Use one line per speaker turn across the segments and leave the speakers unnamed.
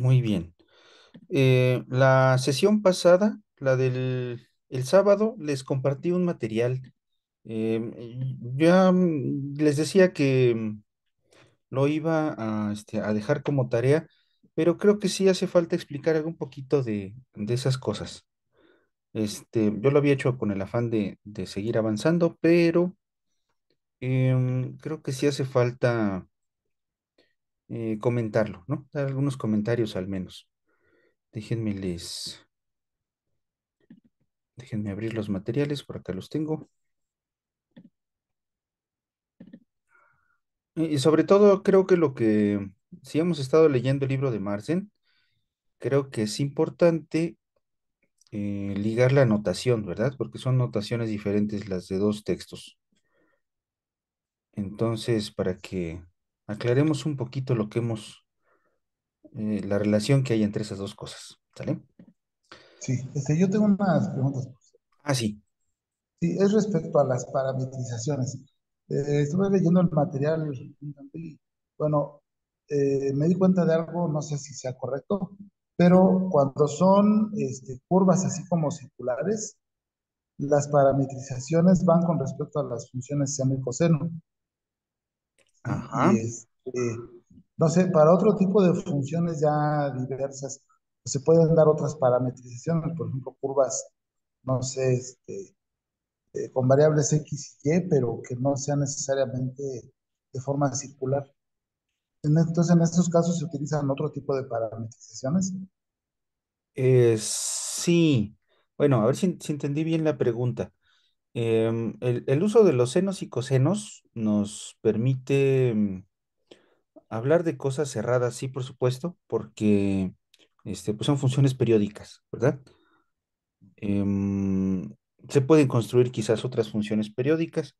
Muy bien. La sesión pasada, la del el sábado, les compartí un material. Ya les decía que lo iba a dejar como tarea, pero creo que sí hace falta explicar algún poquito de esas cosas. Yo lo había hecho con el afán de seguir avanzando, pero creo que sí hace falta comentarlo, ¿no? Dar algunos comentarios al menos. Déjenme les, déjenme abrir los materiales, por acá los tengo. Y sobre todo, creo que si hemos estado leyendo el libro de Marcen, creo que es importante ligar la notación, ¿verdad? Porque son notaciones diferentes las de dos textos. Entonces, para que aclaremos un poquito la relación que hay entre esas dos cosas, ¿sale?
Sí, yo tengo unas preguntas.
Ah, sí.
Sí, es respecto a las parametrizaciones. Estuve leyendo el material y, bueno, me di cuenta de algo, no sé si sea correcto, pero cuando son curvas así como circulares, las parametrizaciones van con respecto a las funciones seno y coseno. ¿Sí?
Ajá.
No sé, para otro tipo de funciones ya diversas, se pueden dar otras parametrizaciones, por ejemplo, curvas, no sé, con variables X y Y, pero que no sean necesariamente de forma circular. Entonces, en estos casos se utilizan otro tipo de parametrizaciones.
Sí. Bueno, a ver si entendí bien la pregunta. El uso de los senos y cosenos nos permite hablar de cosas cerradas, sí, por supuesto, porque pues son funciones periódicas, ¿verdad? Em, Se pueden construir quizás otras funciones periódicas.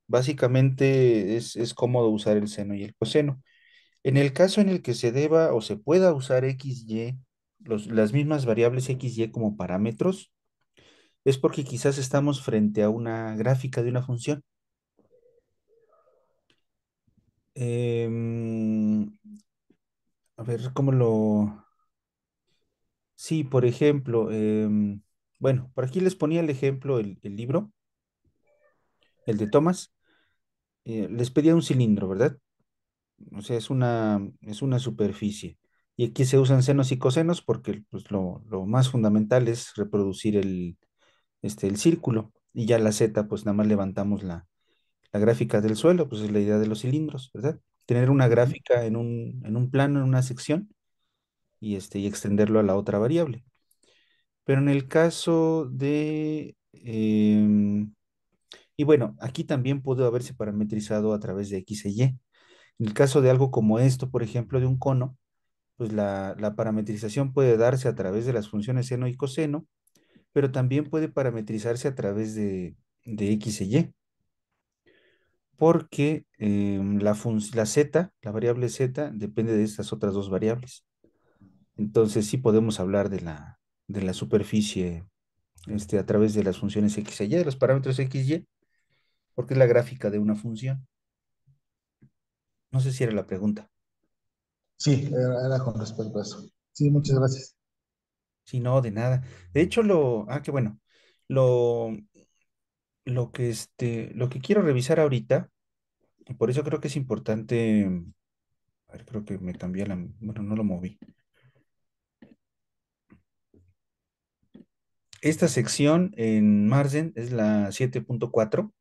Básicamente es cómodo usar el seno y el coseno. En el caso en el que se deba o se pueda usar x, y, las mismas variables x, y como parámetros, es porque quizás estamos frente a una gráfica de una función. Em, a ver, ¿cómo lo...? Sí, por ejemplo, bueno, por aquí les ponía el ejemplo, el libro, el de Thomas. Les pedía un cilindro, ¿verdad? O sea, es una superficie. Y aquí se usan senos y cosenos porque pues, lo más fundamental es reproducir el círculo. Y ya la Z, pues nada más levantamos la gráfica del suelo, pues es la idea de los cilindros, ¿verdad? Tener una
Ujú.
gráfica en un plano, en una sección, y extenderlo a la otra variable. Pero en el caso y bueno, aquí también pudo haberse parametrizado a través de X e Y. En el caso de algo como esto, por ejemplo, de un cono, pues la parametrización puede darse a través de las funciones seno y coseno, pero también puede parametrizarse a través de X e Y, porque la Z, la variable Z, depende de estas otras dos variables. Entonces sí podemos hablar de la superficie a través de las funciones X e Y, de los parámetros X y, porque es la gráfica de una función. No sé si era la pregunta.
Sí, era con respecto a eso. Sí, muchas gracias.
Si no, de nada. De hecho, qué bueno. Lo, lo que quiero revisar ahorita, y por eso creo que es importante, a ver, creo que me cambié bueno, no lo moví. Esta sección en Margen es la 7.4.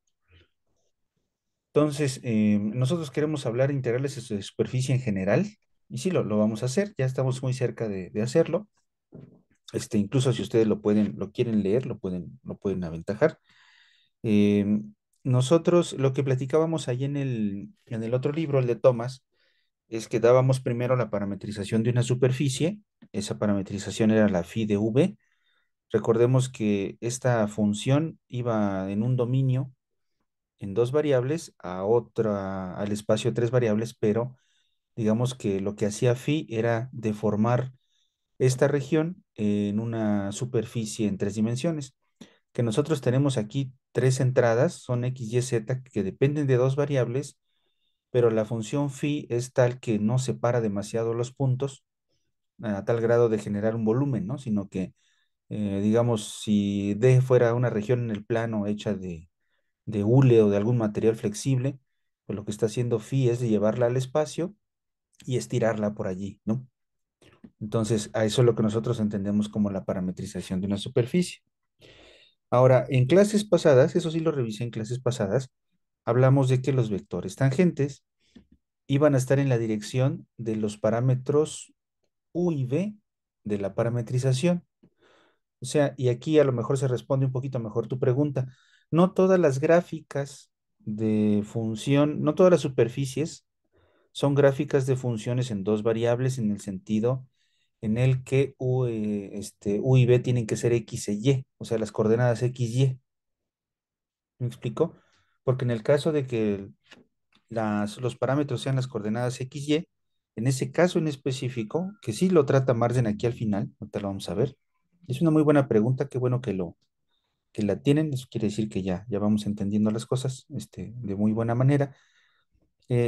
Entonces, nosotros queremos hablar de integrales de superficie en general, y sí, lo vamos a hacer, ya estamos muy cerca de hacerlo. Incluso si ustedes lo quieren leer, lo pueden aventajar. Nosotros, lo que platicábamos ahí en el otro libro, el de Thomas, es que dábamos primero la parametrización de una superficie. Esa parametrización era la phi de v. Recordemos que esta función iba en un dominio en dos variables, al espacio de tres variables, pero digamos que lo que hacía phi era deformar esta región en una superficie en tres dimensiones. Que nosotros tenemos aquí tres entradas, son x, y, z, que dependen de dos variables, pero la función phi es tal que no separa demasiado los puntos, a tal grado de generar un volumen, ¿no? Sino que, digamos, si D fuera una región en el plano hecha de hule o de algún material flexible, pues lo que está haciendo phi es de llevarla al espacio y estirarla por allí, ¿no? Entonces, a eso es lo que nosotros entendemos como la parametrización de una superficie. Ahora, en clases pasadas, eso sí lo revisé en clases pasadas, hablamos de que los vectores tangentes iban a estar en la dirección de los parámetros u y v de la parametrización. O sea, y aquí a lo mejor se responde un poquito mejor tu pregunta. No todas las gráficas de función, no todas las superficies son gráficas de funciones en dos variables en el sentido en el que U y B tienen que ser X e Y, o sea, las coordenadas X, Y. ¿Me explico? Porque en el caso de que los parámetros sean las coordenadas X, Y, en ese caso en específico, que sí lo trata Marsden aquí al final, ahorita lo vamos a ver, es una muy buena pregunta, qué bueno que la tienen, eso quiere decir que ya vamos entendiendo las cosas de muy buena manera.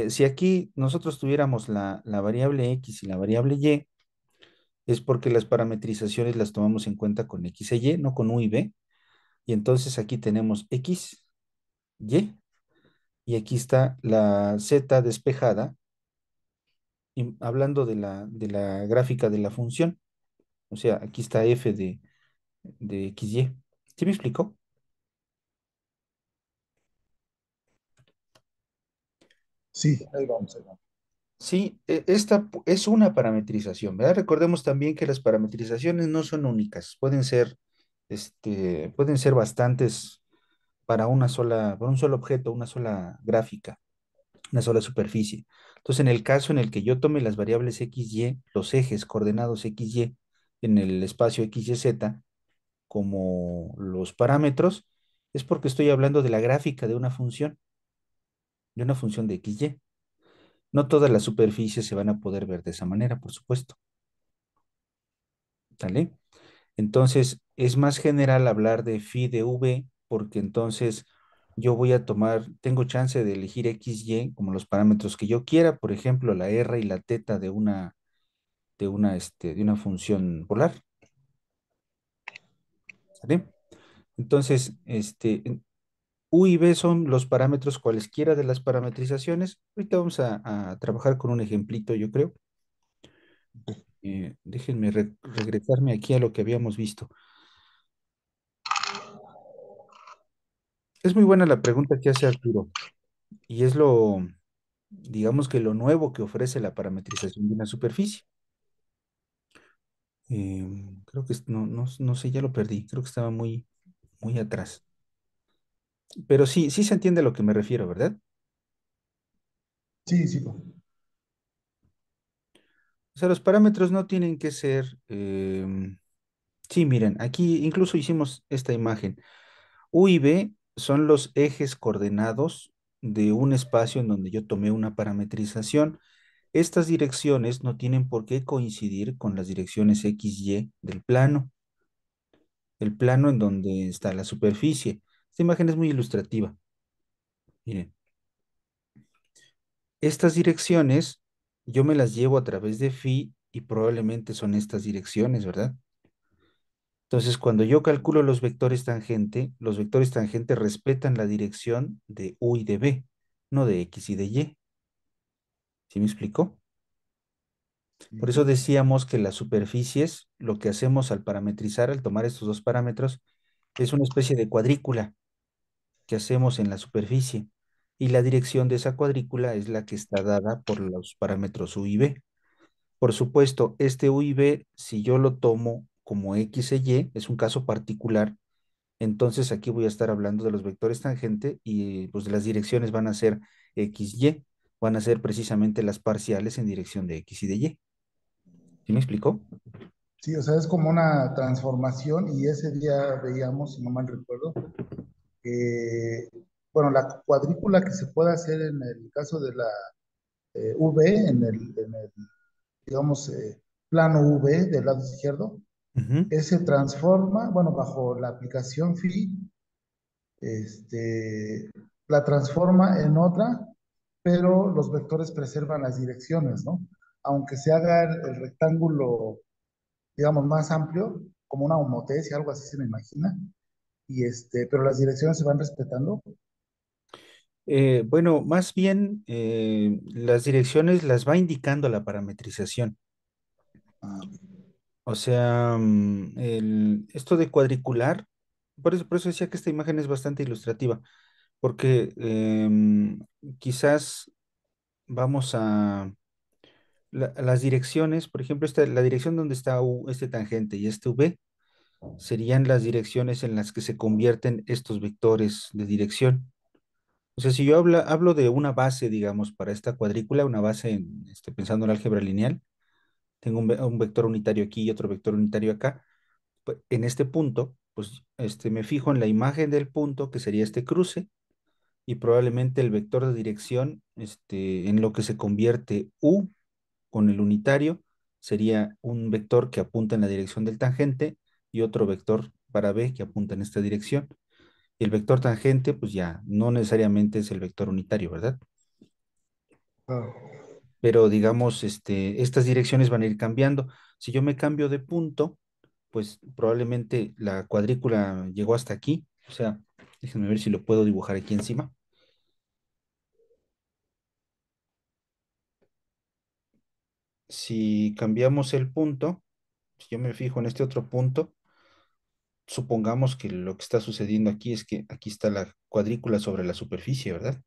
Si aquí nosotros tuviéramos la variable X y la variable Y, es porque las parametrizaciones las tomamos en cuenta con X e Y, no con U y B. Y entonces aquí tenemos X, y aquí está la Z despejada, y hablando de la gráfica de la función. O sea, aquí está F de X, Y. ¿Sí me explicó?
Sí, ahí vamos, ahí vamos.
Sí, esta es una parametrización, ¿verdad? Recordemos también que las parametrizaciones no son únicas, pueden ser bastantes para un solo objeto, una sola gráfica, una sola superficie. Entonces, en el caso en el que yo tome las variables x, y, los ejes coordenados x, y en el espacio x, y, z como los parámetros, es porque estoy hablando de la gráfica de una función de x, y. No todas las superficies se van a poder ver de esa manera, por supuesto. ¿Vale? Entonces, es más general hablar de phi de v, porque entonces yo voy a tomar, tengo chance de elegir x, y como los parámetros que yo quiera, por ejemplo, la r y la teta de una función polar, ¿sale? Entonces, u y v son los parámetros cualesquiera de las parametrizaciones. Ahorita vamos a trabajar con un ejemplito, yo creo. Déjenme regresarme aquí a lo que habíamos visto. Es muy buena la pregunta que hace Arturo, y es digamos que lo nuevo que ofrece la parametrización de una superficie. Creo que no sé, ya lo perdí, creo que estaba muy, muy atrás. Pero sí, sí se entiende a lo que me refiero, ¿verdad?
Sí, sí, pues.
O sea, los parámetros no tienen que ser... sí, miren, aquí incluso hicimos esta imagen. U y B son los ejes coordenados de un espacio en donde yo tomé una parametrización. Estas direcciones no tienen por qué coincidir con las direcciones X, Y del plano, el plano en donde está la superficie. Esta imagen es muy ilustrativa. Miren, estas direcciones yo me las llevo a través de phi y probablemente son estas direcciones, ¿verdad? Entonces, cuando yo calculo los vectores tangente respetan la dirección de u y de b, no de x y de y. ¿Sí me explicó? Por eso
Sí,
decíamos que las superficies, lo que hacemos al parametrizar, al tomar estos dos parámetros, es una especie de cuadrícula que hacemos en la superficie. Y la dirección de esa cuadrícula es la que está dada por los parámetros u y b. Por supuesto, este u y b, si yo lo tomo como x e y, es un caso particular. Entonces aquí voy a estar hablando de los vectores tangente y pues las direcciones van a ser x, y, van a ser precisamente las parciales en dirección de x y de y. ¿Sí me explicó?
sí, o sea, es como una transformación y ese día veíamos, si no mal recuerdo, que, bueno, la cuadrícula que se puede hacer en el caso de la V, en el digamos, plano V del lado izquierdo,
Ujú.
se transforma, bueno, bajo la aplicación phi, la transforma en otra, pero los vectores preservan las direcciones, ¿no? aunque se haga el rectángulo, digamos, más amplio, como una homotesia, algo así se me imagina, pero las direcciones se van respetando.
Bueno, más bien las direcciones las va indicando la parametrización.
Ah,
O sea, esto de cuadricular, por eso decía que esta imagen es bastante ilustrativa, porque quizás vamos a las direcciones, por ejemplo, la dirección donde está este tangente y este V serían las direcciones en las que se convierten estos vectores de dirección. O sea, si yo hablo de una base, digamos, para esta cuadrícula, una base pensando en álgebra lineal, tengo un vector unitario aquí y otro vector unitario acá, pues, en este punto, pues me fijo en la imagen del punto, que sería este cruce, y probablemente el vector de dirección, en lo que se convierte U con el unitario, sería un vector que apunta en la dirección del tangente y otro vector para B que apunta en esta dirección. Y el vector tangente, pues ya no necesariamente es el vector unitario, ¿verdad?
claro.
Pero digamos, estas direcciones van a ir cambiando. Si yo me cambio de punto, pues probablemente la cuadrícula llegó hasta aquí. O sea, déjenme ver si lo puedo dibujar aquí encima. Si cambiamos el punto, si yo me fijo en este otro punto, supongamos que lo que está sucediendo aquí es que aquí está la cuadrícula sobre la superficie, ¿verdad?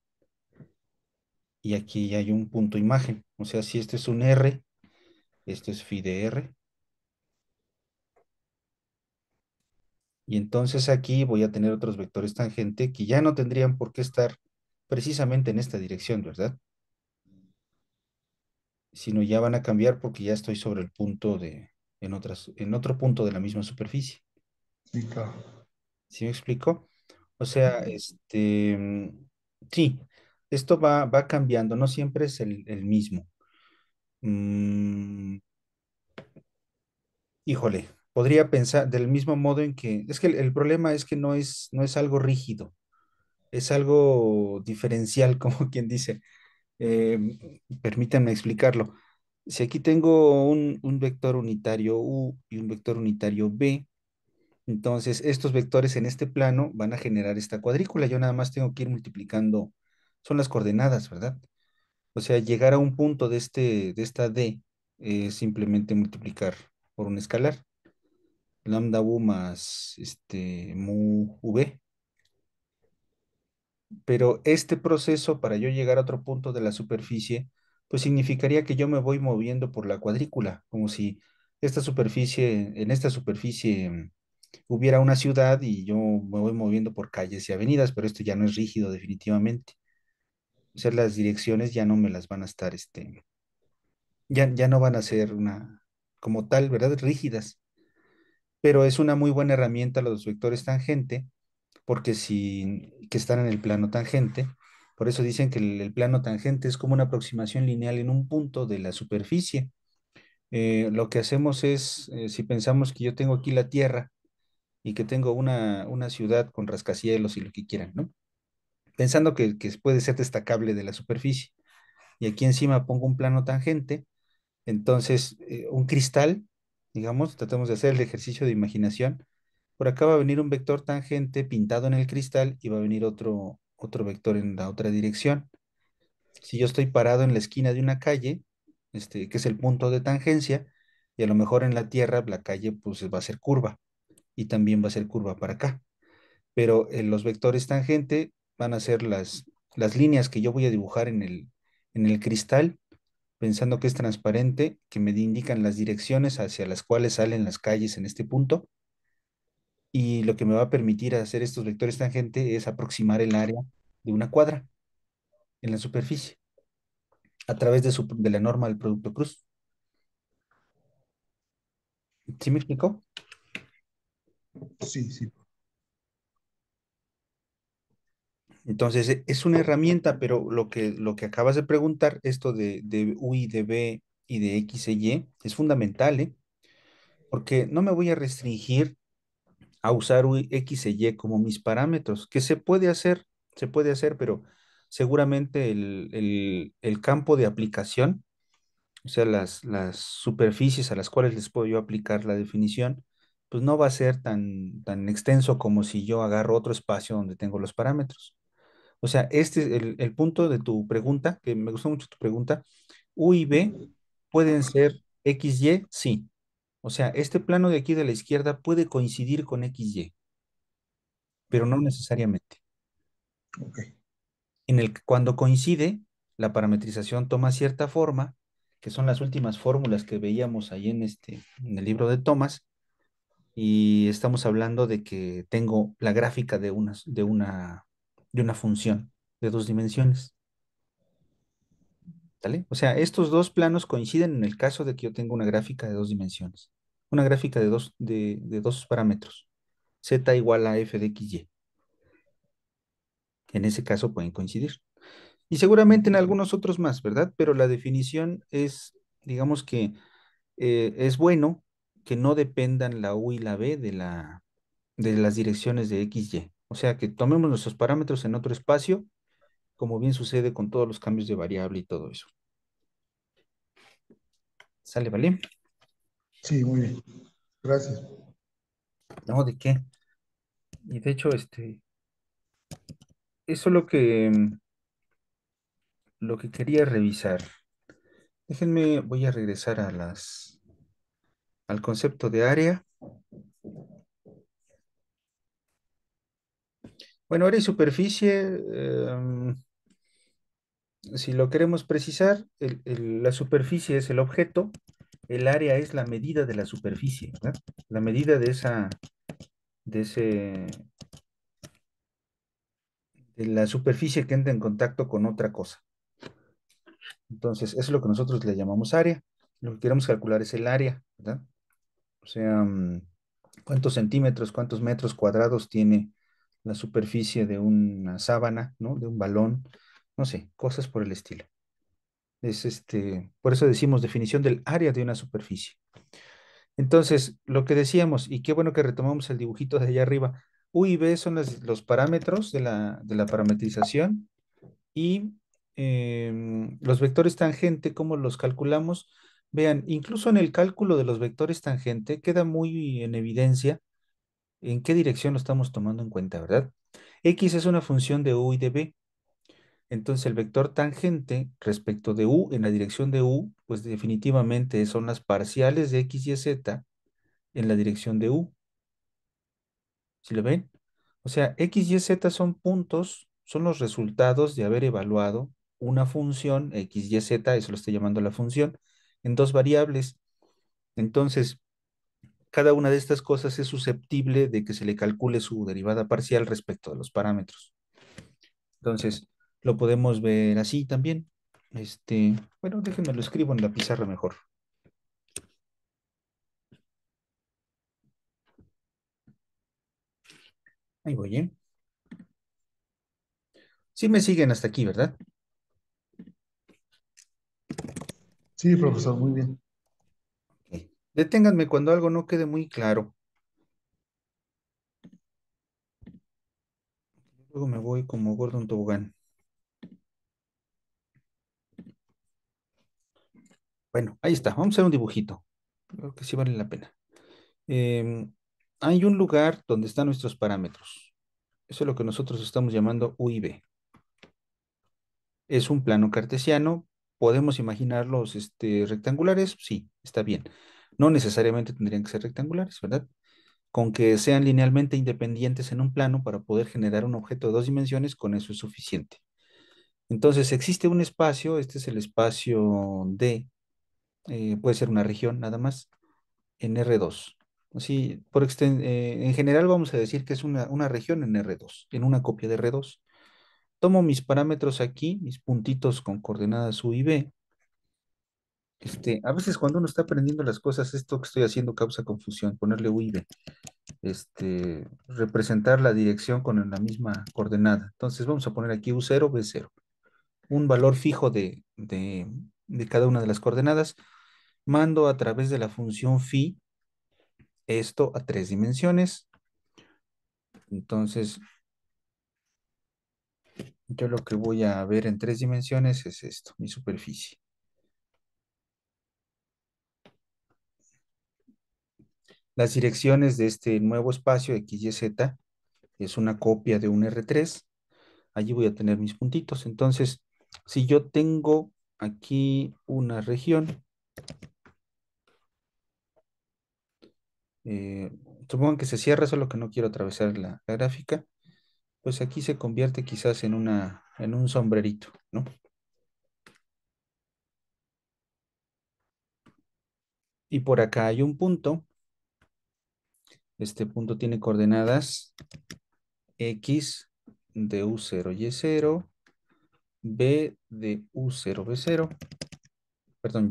Y aquí hay un punto imagen. O sea, si este es un R, esto es phi de R. Y entonces aquí voy a tener otros vectores tangente que ya no tendrían por qué estar precisamente en esta dirección, ¿verdad? Sino ya van a cambiar porque ya estoy sobre el punto en otro punto de la misma superficie.
Sí, claro.
¿Sí me explico? O sea, sí, esto va cambiando, no siempre es el mismo. Mm, híjole, podría pensar del mismo modo en que, es que el problema es que no es algo rígido, es algo diferencial, como quien dice. Permítanme explicarlo. Si aquí tengo un vector unitario U y un vector unitario B, entonces estos vectores en este plano van a generar esta cuadrícula. Yo nada más tengo que ir multiplicando, son las coordenadas, ¿verdad? O sea, llegar a un punto de esta D es simplemente multiplicar por un escalar, lambda U más mu V. Pero este proceso para yo llegar a otro punto de la superficie, pues significaría que yo me voy moviendo por la cuadrícula, como si en esta superficie hubiera una ciudad y yo me voy moviendo por calles y avenidas, pero esto ya no es rígido definitivamente. O sea, las direcciones ya no me las van a estar, ya no van a ser como tal, ¿verdad? Rígidas, pero es una muy buena herramienta los vectores tangente porque que están en el plano tangente. Por eso dicen que el plano tangente es como una aproximación lineal en un punto de la superficie. Lo que hacemos es, si pensamos que yo tengo aquí la Tierra y que tengo una ciudad con rascacielos y lo que quieran, ¿no? Pensando que puede ser destacable de la superficie. Y aquí encima pongo un plano tangente, entonces un cristal, digamos, tratamos de hacer el ejercicio de imaginación. Por acá va a venir un vector tangente pintado en el cristal y va a venir otro vector en la otra dirección. Si yo estoy parado en la esquina de una calle, que es el punto de tangencia, y a lo mejor en la Tierra la calle pues va a ser curva y también va a ser curva para acá. Pero los vectores tangente van a ser las líneas que yo voy a dibujar en el cristal, pensando que es transparente, que me indican las direcciones hacia las cuales salen las calles en este punto y lo que me va a permitir hacer estos vectores tangente es aproximar el área de una cuadra en la superficie a través de la norma del producto cruz. ¿Sí me explicó?
Sí, sí.
Entonces, es una herramienta, pero lo que acabas de preguntar, esto de U y de B y de X e Y, es fundamental, ¿eh? Porque no me voy a restringir a usar U, X e Y como mis parámetros, que se puede hacer, pero seguramente el campo de aplicación O sea, las superficies a las cuales les puedo yo aplicar la definición, pues no va a ser tan extenso como si yo agarro otro espacio donde tengo los parámetros. O sea, este es el punto de tu pregunta, que me gustó mucho tu pregunta. U y B pueden ser X, Y, sí. O sea, este plano de aquí de la izquierda puede coincidir con X, Y, pero no necesariamente.
Ok.
Cuando coincide, la parametrización toma cierta forma, que son las últimas fórmulas que veíamos ahí en el libro de Thomas, y estamos hablando de que tengo la gráfica de una función de dos dimensiones. ¿Vale? O sea, estos dos planos coinciden en el caso de que yo tenga una gráfica de dos dimensiones, una gráfica de dos parámetros, z igual a f de x, y. En ese caso pueden coincidir. Y seguramente en algunos otros más, ¿verdad? Pero la definición es, digamos que es bueno que no dependan la u y la b de las direcciones de x, y. O sea, que tomemos nuestros parámetros en otro espacio, como bien sucede con todos los cambios de variable y todo eso. ¿Sale, vale?
Sí, muy bien. Gracias.
No, ¿de qué? Y de hecho, eso es lo que quería revisar. Déjenme, voy a regresar al concepto de área. Bueno, área y superficie, si lo queremos precisar, la superficie es el objeto, el área es la medida de la superficie, ¿verdad? La medida de ese, de la superficie que entra en contacto con otra cosa. Entonces, eso es lo que nosotros le llamamos área. Lo que queremos calcular es el área, ¿verdad? O sea, cuántos centímetros, cuántos metros cuadrados tiene la superficie de una sábana, ¿no? De un balón, no sé, cosas por el estilo. Por eso decimos definición del área de una superficie. Entonces, lo que decíamos, y qué bueno que retomamos el dibujito de allá arriba, U y B son los parámetros de la parametrización y los vectores tangente, ¿cómo los calculamos? Vean, incluso en el cálculo de los vectores tangente queda muy en evidencia en qué dirección lo estamos tomando en cuenta, ¿verdad? X es una función de U y de B. Entonces el vector tangente respecto de U en la dirección de U, pues definitivamente son las parciales de X y Z en la dirección de U. ¿Sí lo ven? O sea, X y Z son puntos, son los resultados de haber evaluado una función X y Z, eso lo estoy llamando la función, en dos variables. Entonces, cada una de estas cosas es susceptible de que se le calcule su derivada parcial respecto de los parámetros. Entonces, lo podemos ver así también. Bueno, déjenme lo escribo en la pizarra mejor. Ahí voy, ¿eh? Sí me siguen hasta aquí, ¿verdad?
Sí, profesor, muy bien.
Ok. Deténganme cuando algo no quede muy claro. Luego me voy como gordo en tobogán. Bueno, ahí está. Vamos a hacer un dibujito. Creo que sí vale la pena. Em, Hay un lugar donde están nuestros parámetros. Eso es lo que nosotros estamos llamando U y B. Es un plano cartesiano. ¿Podemos imaginarlos rectangulares? Sí, está bien. No necesariamente tendrían que ser rectangulares, ¿verdad? Con que sean linealmente independientes en un plano para poder generar un objeto de dos dimensiones, con eso es suficiente. Entonces, existe un espacio, este es el espacio D, puede ser una región nada más, en R2. Así, en general vamos a decir que es una región en R2, en una copia de R2. Tomo mis parámetros aquí, mis puntitos con coordenadas U y B. A veces cuando uno está aprendiendo las cosas, esto que estoy haciendo causa confusión, ponerle U y B. Representar la dirección con la misma coordenada. Entonces vamos a poner aquí U0, B0. Un valor fijo de cada una de las coordenadas. Mando a través de la función phi esto a tres dimensiones. Entonces, yo lo que voy a ver en tres dimensiones es esto, mi superficie. Las direcciones de este nuevo espacio X, Y, Z es una copia de un R3. Allí voy a tener mis puntitos. Entonces, si yo tengo aquí una región, eh, supongo que se cierra, solo que no quiero atravesar la gráfica, pues aquí se convierte quizás en un sombrerito, ¿no? Y por acá hay un punto. Este punto tiene coordenadas X de U0 Y0, B de U0 B0, perdón,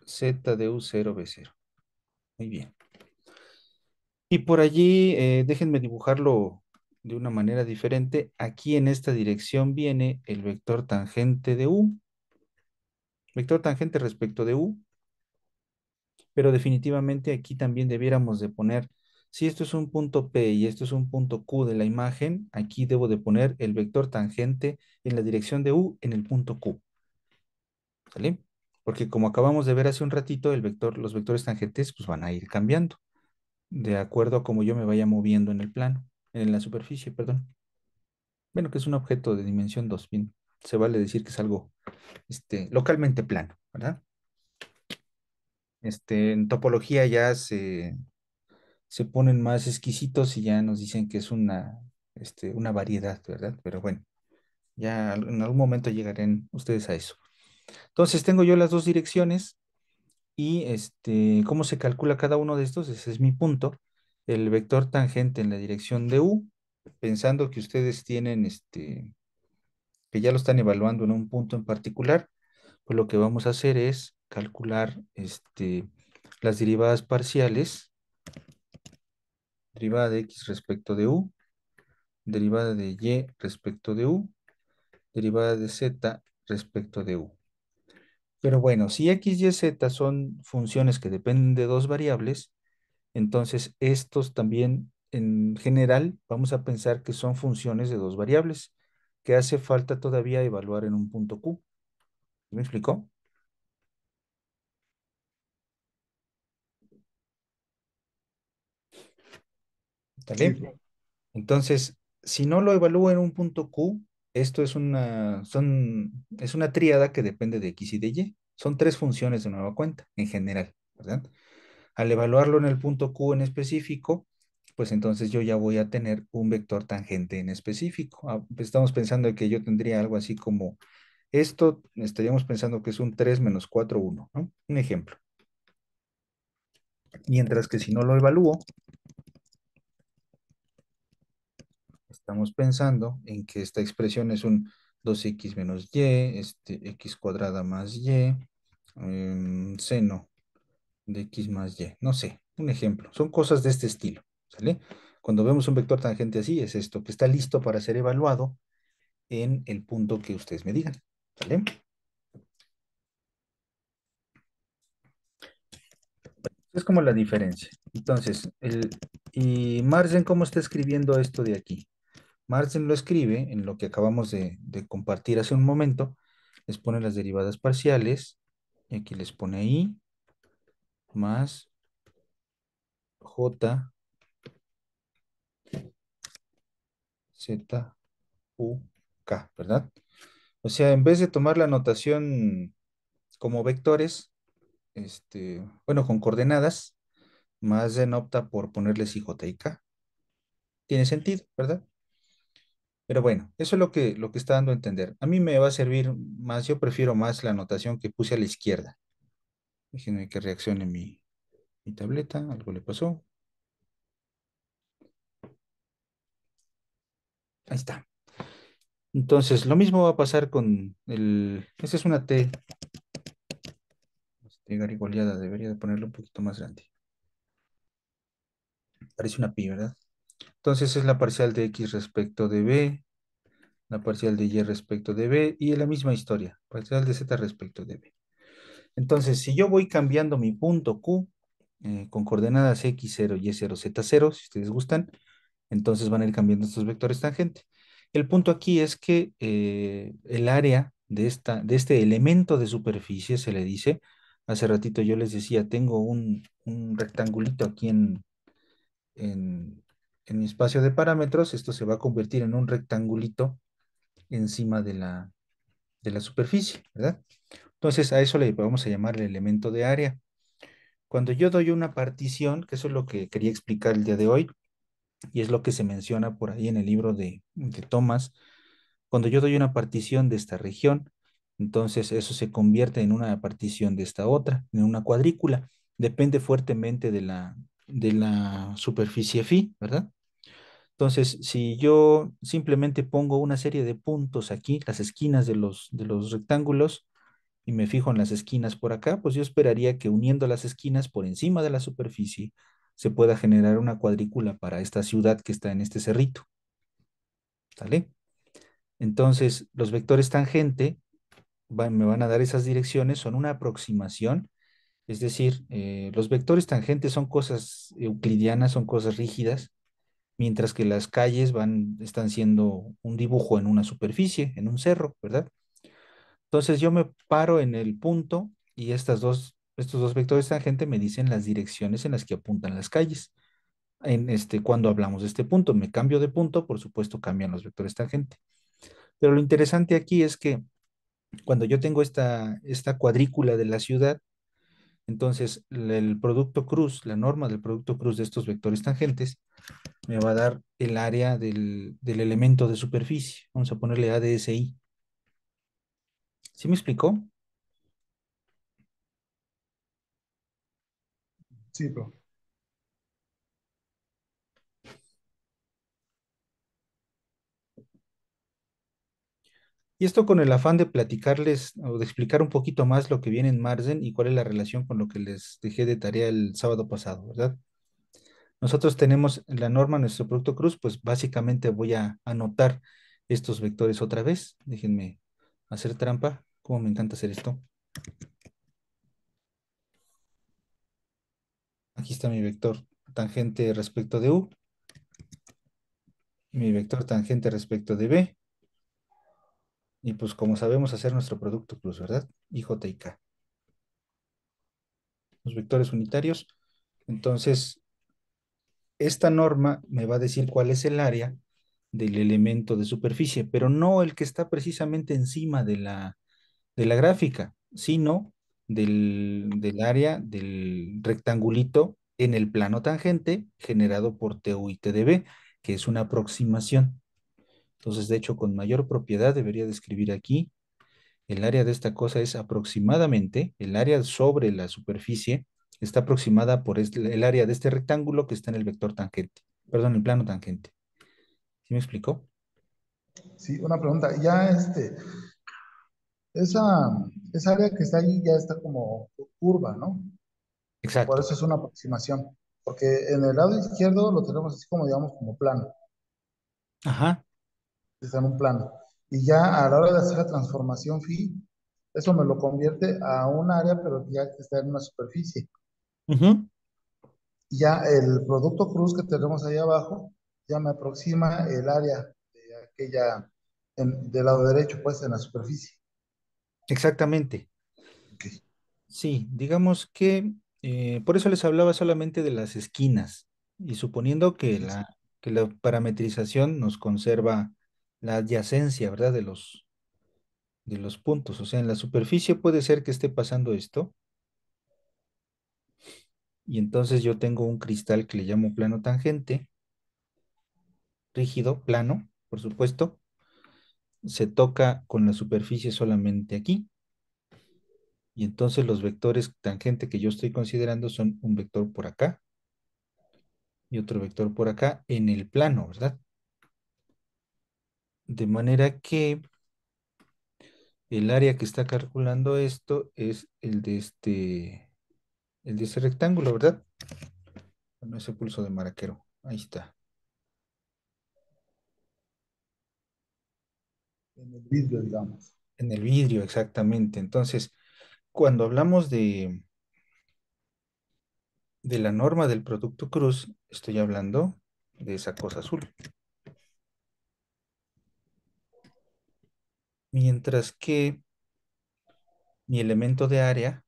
Z de U0 B0. Muy bien. Y por allí, déjenme dibujarlo de una manera diferente. Aquí en esta dirección viene el vector tangente de U, vector tangente respecto de U, pero definitivamente aquí también debiéramos de poner, si esto es un punto P y esto es un punto Q de la imagen, aquí debo de poner el vector tangente en la dirección de U en el punto Q, ¿sale? Porque como acabamos de ver hace un ratito, los vectores tangentes pues van a ir cambiando de acuerdo a cómo yo me vaya moviendo en el plano, en la superficie, perdón. Bueno, que es un objeto de dimensión 2, bien, se vale decir que es algo localmente plano, ¿verdad? En topología ya se ponen más exquisitos y ya nos dicen que es una variedad, ¿verdad? Pero bueno, ya en algún momento llegarán ustedes a eso. Entonces tengo yo las dos direcciones y ¿cómo se calcula cada uno de estos? Ese es mi punto. El vector tangente en la dirección de U, pensando que ustedes tienen que ya lo están evaluando en un punto en particular, pues lo que vamos a hacer es calcular las derivadas parciales, derivada de x respecto de u, derivada de y respecto de u, derivada de z respecto de u. Pero bueno, si x, y, z son funciones que dependen de dos variables, entonces estos también en general vamos a pensar que son funciones de dos variables que hace falta todavía evaluar en un punto Q. ¿Me explicó? ¿Vale?
Sí,
Entonces, si no lo evalúo en un punto Q, esto es una tríada que depende de X y de Y. Son tres funciones de nueva cuenta, en general, ¿verdad? Al evaluarlo en el punto Q en específico, pues entonces yo ya voy a tener un vector tangente en específico. Pues estamos pensando que yo tendría algo así como esto, estaríamos pensando que es un 3 menos 4 1, ¿no? Un ejemplo. Mientras que si no lo evalúo, estamos pensando en que esta expresión es un 2x menos y, x cuadrada más y, seno de x más y. No sé, un ejemplo. Son cosas de este estilo, ¿sale? Cuando vemos un vector tangente así, es esto, que está listo para ser evaluado en el punto que ustedes me digan, ¿sale? Es como la diferencia. Entonces, ¿y Margen cómo está escribiendo esto de aquí? Martin lo escribe en lo que acabamos de compartir hace un momento. Les pone las derivadas parciales. Y aquí les pone I más J, Z, U, K, ¿verdad? O sea, en vez de tomar la notación como vectores, bueno, con coordenadas, Martin opta por ponerles I, J y K. Tiene sentido, ¿verdad? Pero bueno, eso es lo que está dando a entender. A mí me va a servir más, yo prefiero más la notación que puse a la izquierda. Déjenme que reaccione mi tableta, algo le pasó. Ahí está. Entonces, lo mismo va a pasar con esta es una T, garigoleada, debería de ponerlo un poquito más grande. Parece una pi, ¿verdad? Entonces es la parcial de X respecto de B, la parcial de Y respecto de B, y es la misma historia, parcial de Z respecto de B. Entonces, si yo voy cambiando mi punto Q con coordenadas X0, Y0, Z0, si ustedes gustan, entonces van a ir cambiando estos vectores tangente. El punto aquí es que el área de este elemento de superficie se le dice Hace ratito yo les decía, tengo un rectangulito aquí en, en mi espacio de parámetros. Esto se va a convertir en un rectangulito encima de la superficie, ¿verdad? Entonces a eso le vamos a llamar el elemento de área. Cuando yo doy una partición, que eso es lo que quería explicar el día de hoy, y es lo que se menciona por ahí en el libro de Thomas, cuando yo doy una partición de esta región, entonces eso se convierte en una partición de esta otra, en una cuadrícula. Depende fuertemente de la superficie phi, ¿verdad? Entonces, si yo simplemente pongo una serie de puntos aquí, las esquinas de los rectángulos, y me fijo en las esquinas por acá, pues yo esperaría que uniendo las esquinas por encima de la superficie se pueda generar una cuadrícula para esta ciudad que está en este cerrito, ¿sale? Entonces, los vectores tangente me van a dar esas direcciones, son una aproximación, es decir, los vectores tangentes son cosas euclidianas, son cosas rígidas, mientras que las calles están siendo un dibujo en una superficie, en un cerro, ¿verdad? Entonces yo me paro en el punto y estos dos vectores tangente me dicen las direcciones en las que apuntan las calles. Cuando hablamos de este punto, me cambio de punto, por supuesto cambian los vectores tangente. Pero lo interesante aquí es que cuando yo tengo esta cuadrícula de la ciudad, entonces el producto cruz, la norma del producto cruz de estos vectores tangentes, me va a dar el área del elemento de superficie. Vamos a ponerle ADSI. ¿Sí me explicó?
Sí, pero
Y esto con el afán de platicarles o de explicar un poquito más lo que viene en Marzen y cuál es la relación con lo que les dejé de tarea el sábado pasado, ¿verdad? Nosotros tenemos la norma, nuestro producto cruz, pues básicamente voy a anotar estos vectores otra vez. Déjenme hacer trampa, como me encanta hacer esto. Aquí está mi vector tangente respecto de U, mi vector tangente respecto de B, y pues como sabemos hacer nuestro producto cruz, ¿verdad? Y J y K, los vectores unitarios. Entonces, esta norma me va a decir cuál es el área del elemento de superficie, pero no el que está precisamente encima de la gráfica, sino del área del rectangulito en el plano tangente generado por TU y TDB, que es una aproximación. Entonces, de hecho, con mayor propiedad debería describir aquí el área de esta cosa es aproximadamente, el área sobre la superficie está aproximada por el área de este rectángulo que está en el vector tangente, perdón, el plano tangente. ¿Sí me explicó?
sí, una pregunta. Ya esa, esa área que está ahí ya está como curva, ¿no? Por
Exacto.
eso es una aproximación. Porque en el lado izquierdo lo tenemos así como, digamos, como plano.
Ajá.
Está en un plano. Y ya a la hora de hacer la transformación phi, eso me lo convierte a un área, pero ya que está en una superficie.
Ujú.
Y ya el producto cruz que tenemos ahí abajo, ya me aproxima el área de aquella, del lado derecho, pues en la superficie.
Exactamente.
Ok.
Sí, digamos que por eso les hablaba solamente de las esquinas y suponiendo
Sí, sí, sí.
que la parametrización nos conserva la adyacencia, ¿verdad? De los puntos. O sea, en la superficie puede ser que esté pasando esto y entonces yo tengo un cristal que le llamo plano tangente, rígido, plano, por supuesto, se toca con la superficie solamente aquí y entonces los vectores tangente que yo estoy considerando son un vector por acá y otro vector por acá en el plano, ¿verdad? De manera que el área que está calculando esto es el de ese rectángulo, ¿verdad? Bueno, ese pulso de maraquero. Ahí está.
En el vidrio, digamos.
En el vidrio, exactamente. Entonces, cuando hablamos de la norma del producto cruz, estoy hablando de esa cosa azul. Mientras que mi elemento de área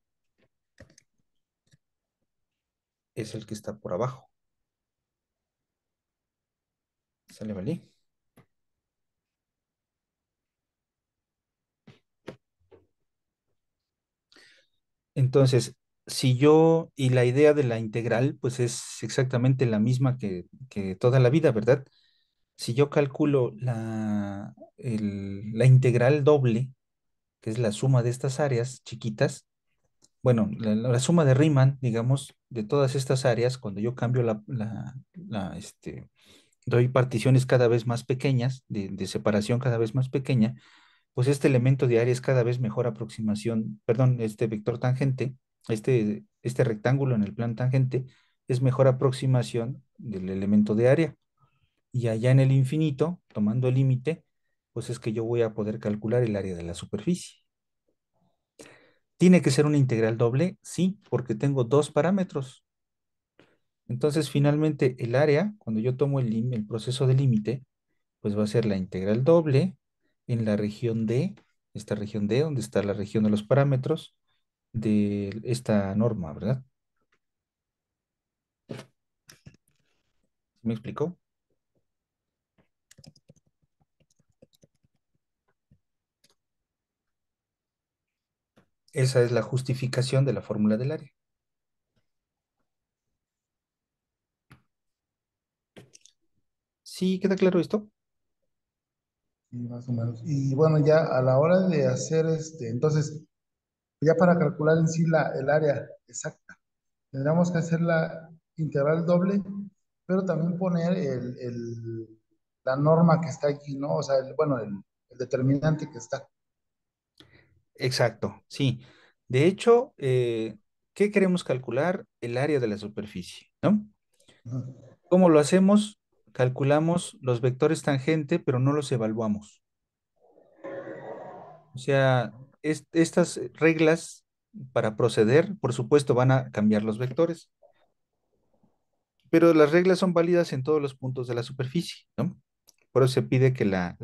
es el que está por abajo. ¿Sale, vale? Entonces, si yo, y la idea de la integral, pues es exactamente la misma que toda la vida, ¿verdad? Si yo calculo la integral doble, que es la suma de estas áreas chiquitas, bueno, la suma de Riemann, digamos, de todas estas áreas, cuando yo cambio doy particiones cada vez más pequeñas, de separación cada vez más pequeña, pues este elemento de área es cada vez mejor aproximación, perdón, este vector tangente, este rectángulo en el plano tangente, es mejor aproximación del elemento de área. Y allá en el infinito, tomando el límite, pues es que yo voy a poder calcular el área de la superficie. ¿Tiene que ser una integral doble? Sí, porque tengo dos parámetros. Entonces, finalmente, el área, cuando yo tomo el proceso de límite, pues va a ser la integral doble en la región D, esta región D, donde está la región de los parámetros de esta norma, ¿verdad? ¿Sí me explicó? Esa es la justificación de la fórmula del área. ¿Sí queda claro esto?
Sí, más o menos. Y bueno, ya a la hora de hacer entonces, ya para calcular en sí el área exacta, tendríamos que hacer la integral doble, pero también poner la norma que está aquí, ¿no? O sea, bueno, el determinante que está.
Exacto, sí. De hecho, ¿qué queremos calcular? El área de la superficie, ¿no?
Ujú.
¿Cómo lo hacemos? Calculamos los vectores tangente, pero no los evaluamos. O sea, estas reglas para proceder, por supuesto, van a cambiar los vectores, pero las reglas son válidas en todos los puntos de la superficie, ¿no? Por eso se pide que la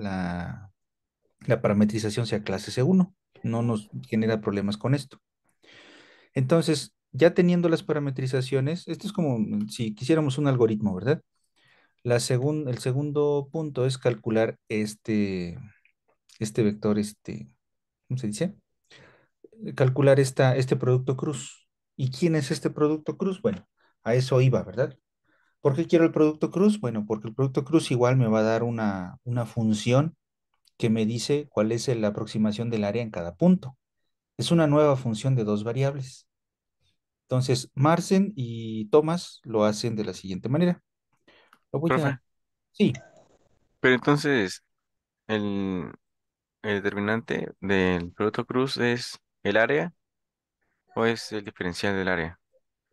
parametrización sea clase C1. No nos genera problemas con esto. Entonces, ya teniendo las parametrizaciones, esto es como si quisiéramos un algoritmo, ¿verdad? El segundo punto es calcular este vector, ¿cómo se dice? Calcular este producto cruz. ¿Y quién es este producto cruz? Bueno, a eso iba, ¿verdad? ¿Por qué quiero el producto cruz? Bueno, porque el producto cruz igual me va a dar una función que me dice cuál es la aproximación del área en cada punto. Es una nueva función de dos variables. Entonces, Marcen y Thomas lo hacen de la siguiente manera. Lo voy
Profe,
a... Sí,
pero entonces el determinante del producto cruz es el área o es el diferencial del área.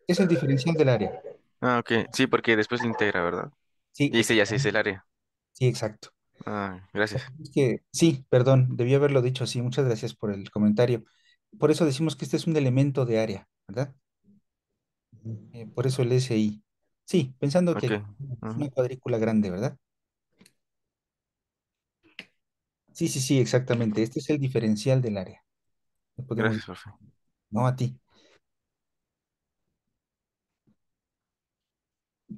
es el diferencial del área.
Ah, ok. Sí, porque después lo integra, ¿verdad?
Sí,
Y ese ya sí es el área.
sí, exacto.
Ah, gracias.
Es que, sí, perdón, debí haberlo dicho así. Muchas gracias por el comentario. Por eso decimos que este es un elemento de área, ¿verdad? Por eso el SI. Sí, pensando
Ok.
que es
Ujú.
una cuadrícula grande, ¿verdad? Sí, sí, sí, exactamente. Este es el diferencial del área. Lo podemos,
Gracias, profe.
no a ti,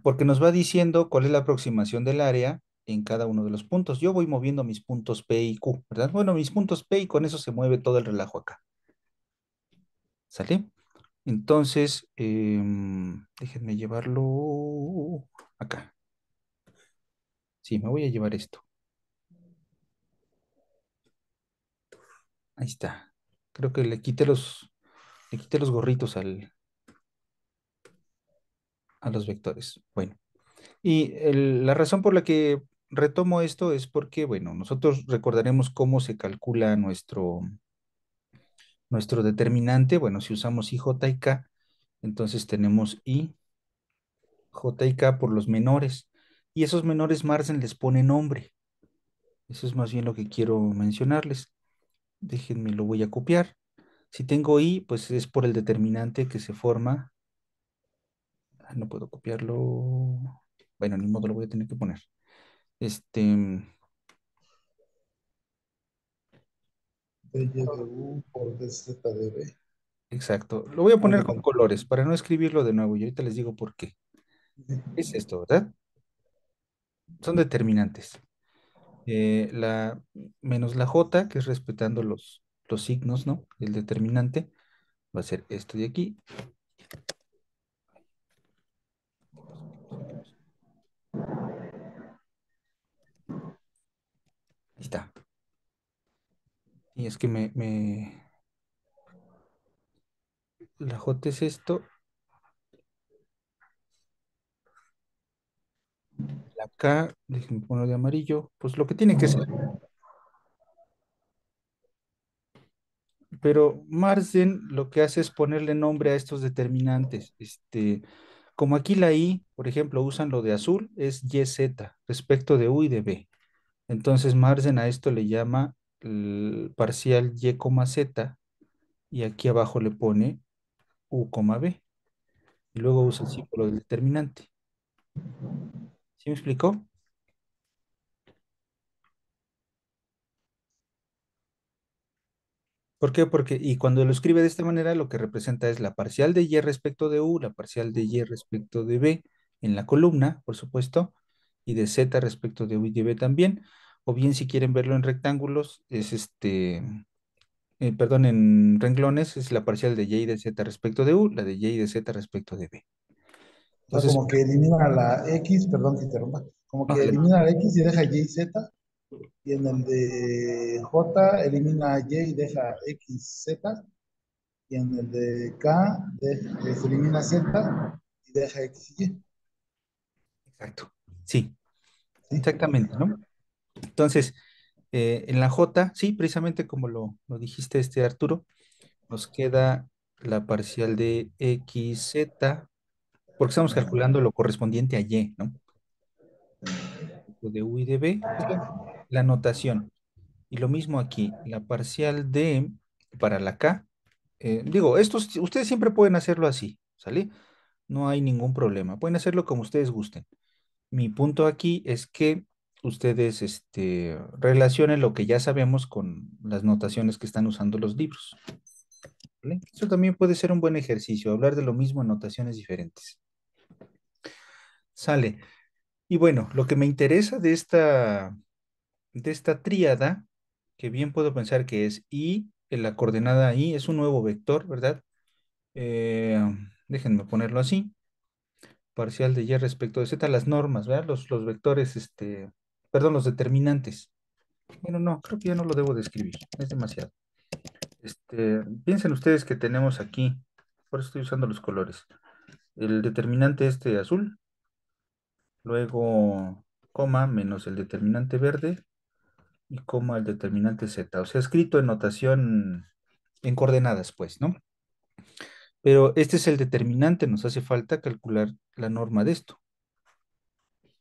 porque nos va diciendo cuál es la aproximación del área en cada uno de los puntos. Yo voy moviendo mis puntos P y Q, ¿verdad? Bueno, mis puntos P y con eso se mueve todo el relajo acá. ¿Sale? Entonces, déjenme llevarlo acá. Sí, me voy a llevar esto. Ahí está. Creo que le quité los gorritos a los vectores. Bueno, y la razón por la que retomo esto es porque, bueno, nosotros recordaremos cómo se calcula nuestro determinante. Bueno, si usamos I, J y K, entonces tenemos I, J y K por los menores. Y esos menores Marsen les pone nombre. Eso es más bien lo que quiero mencionarles. Déjenme, lo voy a copiar. Si tengo I, pues es por el determinante que se forma. No puedo copiarlo. Bueno, ni modo, lo voy a tener que poner. Este,
DY de U por DZ de B.
exacto. Lo voy a
Ok.
poner con colores para no escribirlo de nuevo y ahorita les digo por qué. Es esto, ¿verdad? Son determinantes. La menos la J, que es respetando los signos, ¿no? El determinante va a ser esto de aquí. Ahí está. Y es que la J es esto, la K, déjenme ponerlo de amarillo, pues lo que tiene que ser. Pero Marsden lo que hace es ponerle nombre a estos determinantes. Como aquí la I, por ejemplo, usan lo de azul, es YZ respecto de U y de B. Entonces Marsden a esto le llama el parcial Y, Z y aquí abajo le pone U, B. Y luego usa el símbolo del determinante. ¿Sí me explicó? ¿Por qué? Porque, y cuando lo escribe de esta manera, lo que representa es la parcial de Y respecto de U, la parcial de Y respecto de B en la columna, por supuesto, y de Z respecto de U y de B también. O bien, si quieren verlo en rectángulos, es perdón, en renglones, es la parcial de Y y de Z respecto de U, la de Y y de Z respecto de B.
O sea,
Entonces,
como que elimina la X, perdón que interrumpa, como
no,
que elimina la X y deja Y, Z, y en el de J elimina Y y deja X, Z, y en el de K se elimina Z y deja X y Y.
exacto. Sí,
¿Sí?
exactamente, ¿no? Entonces, en la J, sí, precisamente como lo dijiste, Arturo, nos queda la parcial de XZ, porque estamos calculando lo correspondiente a Y, ¿no? De U y de B, es la notación. Y lo mismo aquí, la parcial de, para la K, digo, estos, ustedes siempre pueden hacerlo así, ¿sale? No hay ningún problema, pueden hacerlo como ustedes gusten. Mi punto aquí es que ustedes relacionen lo que ya sabemos con las notaciones que están usando los libros. ¿Vale? Eso también puede ser un buen ejercicio, hablar de lo mismo en notaciones diferentes. Sale. Y bueno, lo que me interesa de esta tríada, que bien puedo pensar que es I, en la coordenada I es un nuevo vector, ¿verdad? Eh, Déjenme ponerlo así. Parcial de Y respecto de Z, las normas, ¿verdad? Los vectores, perdón, los determinantes. Bueno, no, creo que ya no lo debo de escribir, es demasiado. Piensen ustedes que tenemos aquí, por eso estoy usando los colores, el determinante azul, luego coma menos el determinante verde y coma el determinante Z, o sea, escrito en notación en coordenadas, pues, ¿no? Pero este es el determinante, nos hace falta calcular la norma de esto,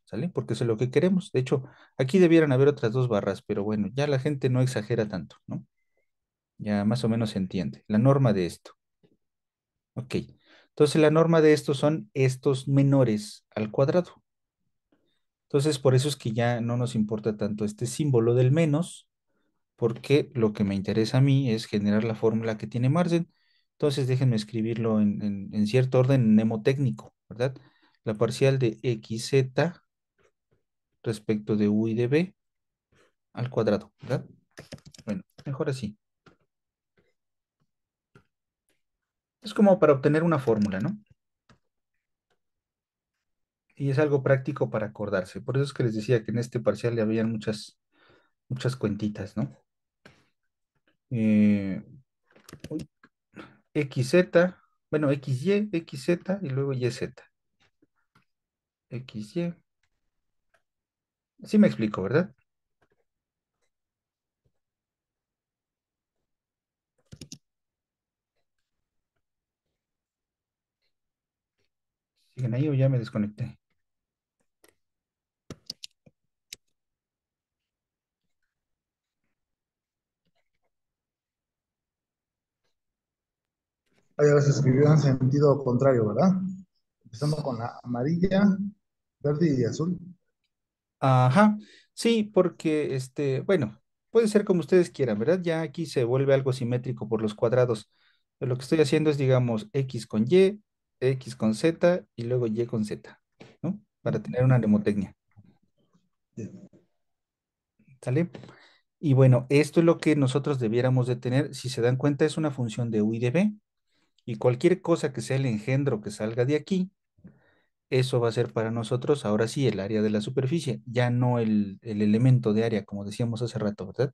¿sale? Porque eso es lo que queremos. De hecho, aquí debieran haber otras dos barras, pero bueno, ya la gente no exagera tanto, ¿no? Ya más o menos se entiende. La norma de esto. Ok. Entonces la norma de estos son estos menores al cuadrado. Entonces por eso es que ya no nos importa tanto este símbolo del menos, porque lo que me interesa a mí es generar la fórmula que tiene Marsden. Entonces déjenme escribirlo en cierto orden mnemotécnico, ¿verdad? La parcial de xz respecto de u y de b al cuadrado, ¿verdad? Bueno, mejor así. Es como para obtener una fórmula, ¿no? Y es algo práctico para acordarse. Por eso es que les decía que en este parcial le habían muchas cuentitas, ¿no? Eh, uy, XZ, bueno, XY, XZ y luego YZ. XY. Sí me explico, ¿verdad? ¿Siguen ahí o ya me desconecté?
Ahí las escribió en sentido contrario, ¿verdad? Empezando con la amarilla, verde y azul.
Ajá, sí, porque bueno, puede ser como ustedes quieran, ¿verdad? Ya aquí se vuelve algo simétrico por los cuadrados. Pero lo que estoy haciendo es, digamos, X con Y, X con Z y luego Y con Z, ¿no? Para tener una mnemotecnia,
Bien.
¿sale? Y bueno, esto es lo que nosotros debiéramos de tener. Si se dan cuenta, es una función de U y de B. Y cualquier cosa que sea el engendro que salga de aquí, eso va a ser para nosotros, ahora sí, el área de la superficie, ya no el elemento de área, como decíamos hace rato, ¿verdad?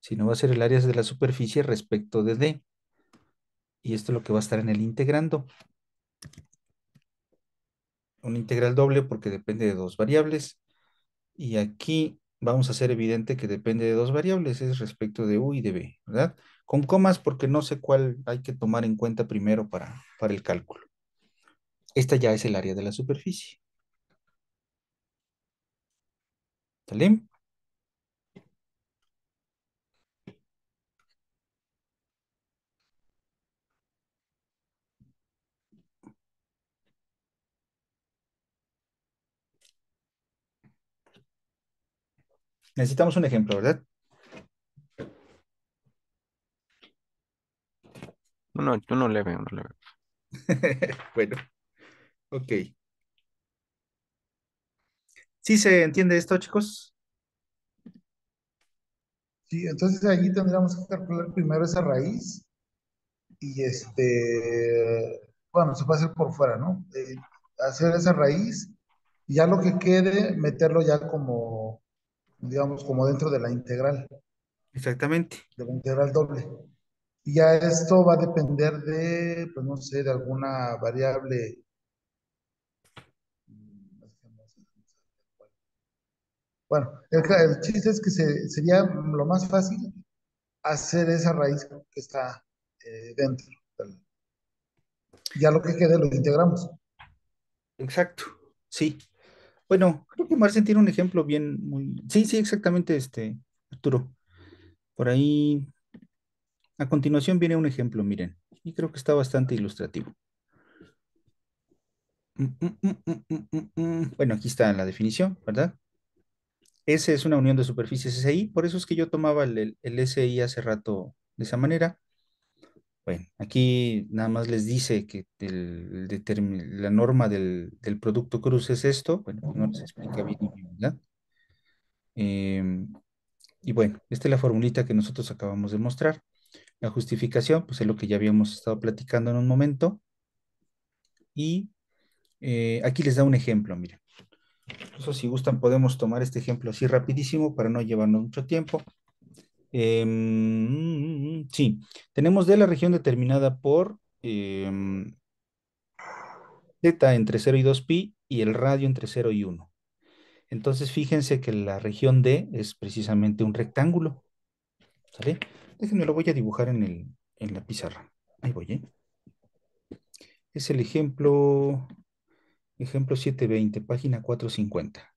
Sino va a ser el área de la superficie respecto de D. Y esto es lo que va a estar en el integrando. Un integral doble porque depende de dos variables. Y aquí vamos a hacer evidente que depende de dos variables, es respecto de U y de B, ¿verdad? Con comas porque no sé cuál hay que tomar en cuenta primero para el cálculo. Esta ya es el área de la superficie. ¿Sale? Necesitamos un ejemplo, ¿verdad?
Uno leve, uno leve.
Bueno, ok. ¿Sí se entiende esto, chicos?
Sí, entonces allí tendríamos que calcular primero esa raíz y bueno, se puede hacer por fuera, ¿no? Hacer esa raíz y ya lo que quede, meterlo ya como, digamos, como dentro
Exactamente.
de la integral doble. Y ya esto va a depender de, pues no sé, de alguna variable. Bueno, el chiste es que sería lo más fácil hacer esa raíz que está dentro. Ya lo que quede lo integramos.
Exacto. Sí. Bueno, creo que Marcen tiene un ejemplo bien, muy... Sí, sí, exactamente, Arturo. Por ahí, a continuación viene un ejemplo, miren. Y creo que está bastante ilustrativo. Bueno, aquí está la definición, ¿verdad? S es una unión de superficies SI, por eso es que yo tomaba el SI hace rato de esa manera. Bueno, aquí nada más les dice que la norma del producto cruz es esto. Bueno, no les explica bien, y bien, ¿verdad? Em, y bueno, esta es la formulita que nosotros acabamos de mostrar. La justificación, pues es lo que ya habíamos estado platicando en un momento. Y aquí les da un ejemplo, miren. Incluso si gustan, podemos tomar este ejemplo así rapidísimo para no llevarnos mucho tiempo. Sí, tenemos de la región determinada por θ entre 0 y 2 pi y el radio entre 0 y 1. Entonces, fíjense que la región D es precisamente un rectángulo, ¿sale? Déjenme, lo voy a dibujar en la pizarra. Ahí voy, ¿eh? Es el ejemplo 720, página 450.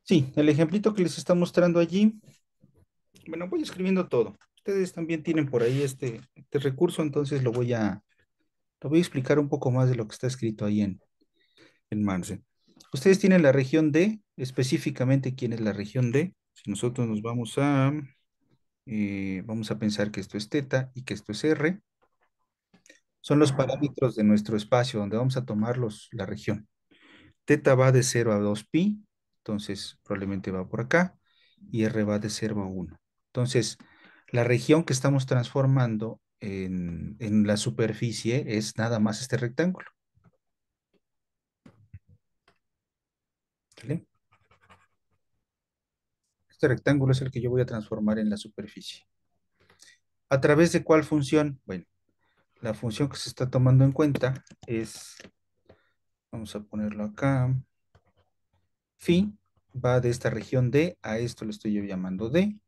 Sí, el ejemplito que les está mostrando allí, bueno, voy escribiendo todo. Ustedes también tienen por ahí este recurso, entonces lo voy a explicar un poco más de lo que está escrito ahí en Marce. Ustedes tienen la región D, específicamente quién es la región D. Si nosotros nos vamos a pensar que esto es teta y que esto es R, son los parámetros de nuestro espacio donde vamos a tomar la región. Teta va de 0 a 2 pi, entonces probablemente va por acá, y R va de 0 a 1. Entonces, la región que estamos transformando en la superficie es nada más este rectángulo. ¿Vale? Este rectángulo es el que yo voy a transformar en la superficie. ¿A través de cuál función? Bueno, la función que se está tomando en cuenta es, vamos a ponerlo acá, phi, va de esta región D a esto lo estoy yo llamando D,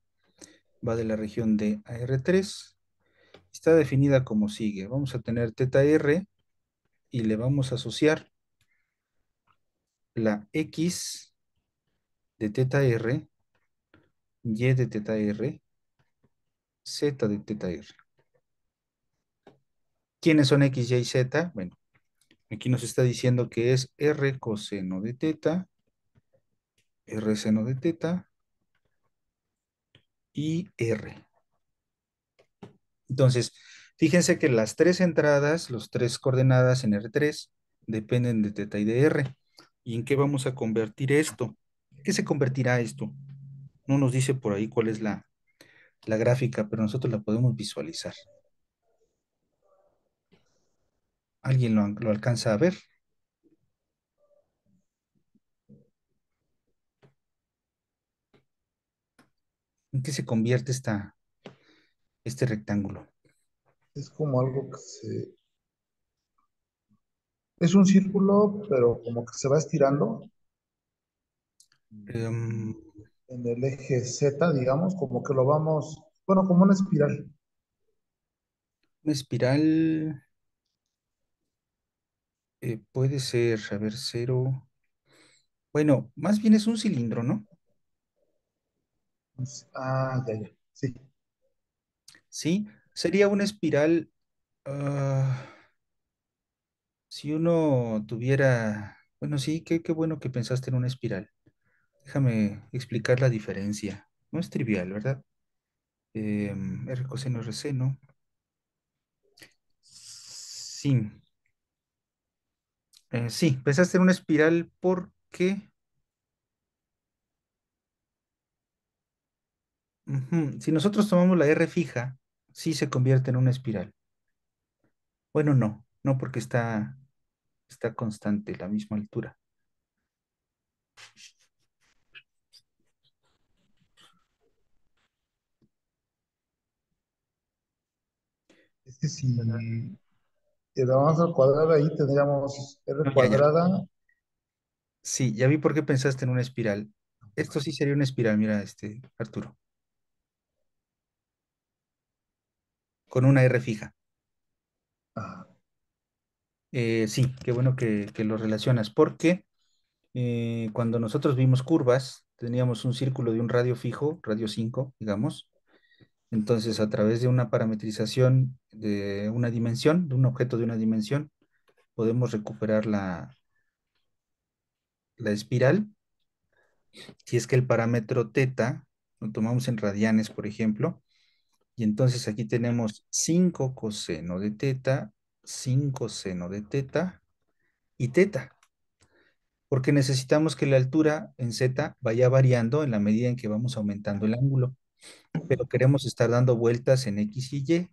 va de la región D a R3, está definida como sigue. Vamos a tener teta R y le vamos a asociar la X de teta R, Y de teta R, Z de teta R. ¿Quiénes son X, Y, Z? Bueno, aquí nos está diciendo que es R coseno de teta, R seno de teta y R. Entonces, fíjense que las tres entradas, las tres coordenadas en R3, dependen de teta y de R. ¿Y en qué vamos a convertir esto? ¿Qué se convertirá esto? No nos dice por ahí cuál es la gráfica, pero nosotros la podemos visualizar. ¿Alguien lo alcanza a ver? ¿En qué se convierte este rectángulo?
Es como algo que se... Es un círculo, pero como que se va estirando
Em,
en el eje Z, digamos, como que lo vamos, bueno, como una espiral.
una espiral puede ser, a ver, cero. Bueno, más bien es un cilindro, ¿no?
Ya, ya. Sí,
Sí, sería una espiral. ah, si uno tuviera, bueno, sí, qué bueno que pensaste en una espiral. Déjame explicar la diferencia. No es trivial, ¿verdad? R coseno R seno. Sí, sí, pensaste en una espiral porque si nosotros tomamos la R fija, sí se convierte en una espiral. Bueno, no porque está constante, la misma altura.
es que si le damos al cuadrado ahí tendríamos R
No, ya.
cuadrada.
Sí, ya vi por qué pensaste en una espiral. Esto sí sería una espiral, mira, Arturo, con una R fija.
Ah,
Sí, qué bueno que lo relacionas, porque cuando nosotros vimos curvas, teníamos un círculo de un radio fijo, radio 5, digamos. Entonces, a través de una parametrización de una dimensión, de un objeto de una dimensión, podemos recuperar la espiral. Si es que el parámetro teta lo tomamos en radianes, por ejemplo, y entonces aquí tenemos 5 coseno de teta, 5 seno de teta y teta, porque necesitamos que la altura en z vaya variando en la medida en que vamos aumentando el ángulo, pero queremos estar dando vueltas en x y y,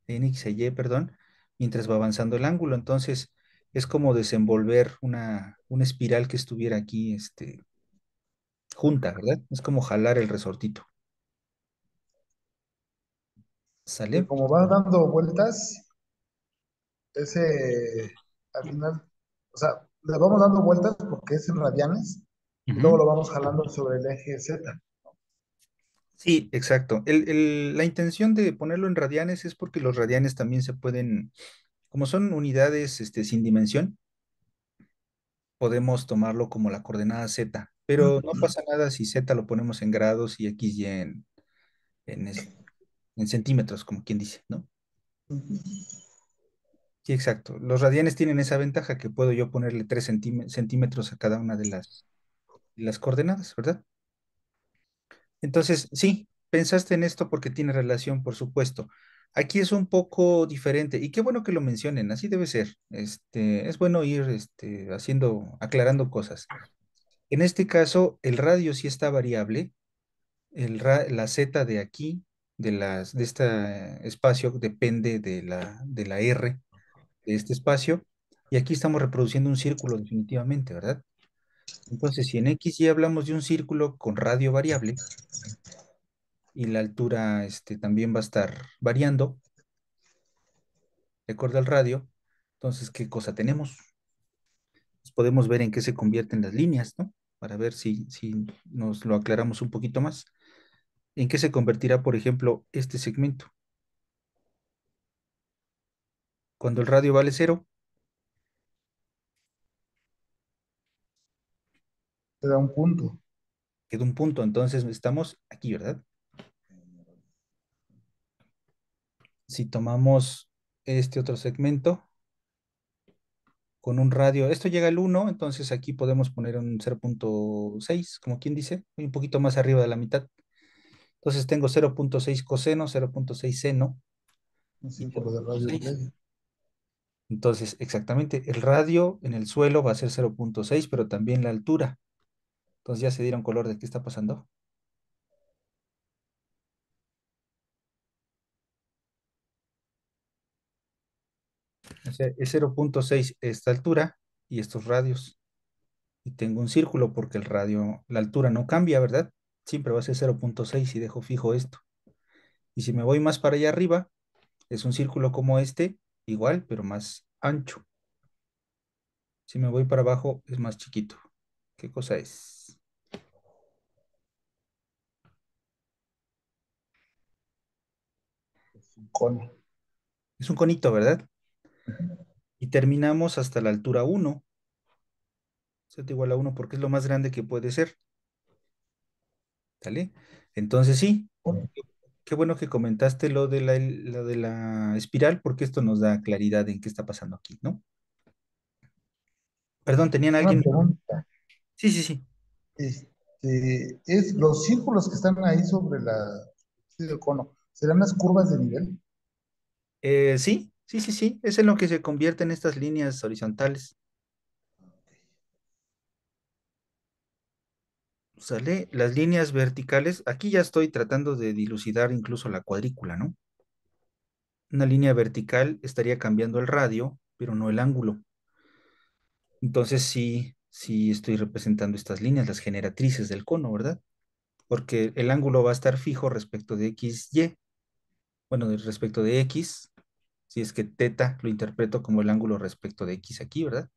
en x y y, perdón, mientras va avanzando el ángulo. Entonces, es como desenvolver una espiral que estuviera aquí, junta, ¿verdad? Es como jalar el resortito.
que
¿Sale?
como va dando vueltas, al final, o sea, le vamos dando vueltas porque es en radianes y luego
Ujú.
lo vamos jalando sobre el eje Z.
Sí, exacto. La intención de ponerlo en radianes es porque los radianes también se pueden, como son unidades sin dimensión, podemos tomarlo como la coordenada z, pero no pasa nada si z lo ponemos en grados y x y en, es- en centímetros, como quien dice, ¿no? Sí, exacto. Los radianes tienen esa ventaja que puedo yo ponerle 3 centímetros a cada una de las coordenadas, ¿verdad? Entonces, sí, pensaste en esto porque tiene relación, por supuesto. Aquí es un poco diferente y qué bueno que lo mencionen, así debe ser. Es bueno ir aclarando cosas. En este caso, el radio sí está variable, la z de aquí, de este espacio, depende de la r de este espacio, y aquí estamos reproduciendo un círculo definitivamente, ¿verdad? Entonces, si en x y hablamos de un círculo con radio variable, y la altura también va a estar variando de acuerdo al radio. Entonces, ¿qué cosa tenemos? Pues podemos ver en qué se convierten las líneas, ¿no? Para ver si nos lo aclaramos un poquito más. ¿En qué se convertirá, por ejemplo, este segmento? Cuando el radio vale cero,
te da un punto.
Queda un punto, entonces estamos aquí, ¿verdad? Si tomamos este otro segmento con un radio, esto llega al 1, entonces aquí podemos poner un 0.6, como quien dice, un poquito más arriba de la mitad. Entonces tengo 0.6 coseno, 0.6 seno
Un
y
círculo de radio en
0.6.
medio.
Entonces, exactamente, el radio en el suelo va a ser 0.6, pero también la altura. Entonces ya se dieron color de qué está pasando. O sea, es 0.6 esta altura y estos radios. Y tengo un círculo porque el radio, la altura no cambia, ¿verdad? Siempre va a ser 0.6 y dejo fijo esto. Y si me voy más para allá arriba, es un círculo como este, igual, pero más ancho. Si me voy para abajo, es más chiquito. ¿Qué cosa es?
Es un cono.
Es un conito, ¿verdad? Y terminamos hasta la altura 1. Z igual a 1 porque es lo más grande que puede ser. ¿Sale? Entonces sí,
Cono.
qué bueno que comentaste lo de la espiral porque esto nos da claridad en qué está pasando aquí, ¿no? Perdón, ¿tenían
Una
alguien?
pregunta.
Sí, sí, sí.
Es los círculos que están ahí sobre sí, el cono, ¿serán las curvas de nivel?
Sí, sí, sí, sí. Es en lo que se convierte en estas líneas horizontales. ¿Sale? Las líneas verticales, aquí ya estoy tratando de dilucidar incluso la cuadrícula, ¿no? Una línea vertical estaría cambiando el radio, pero no el ángulo. Entonces sí, sí estoy representando estas líneas, las generatrices del cono, ¿verdad? Porque el ángulo va a estar fijo respecto de x, y. Bueno, respecto de x, si es que teta lo interpreto como el ángulo respecto de x aquí, ¿verdad?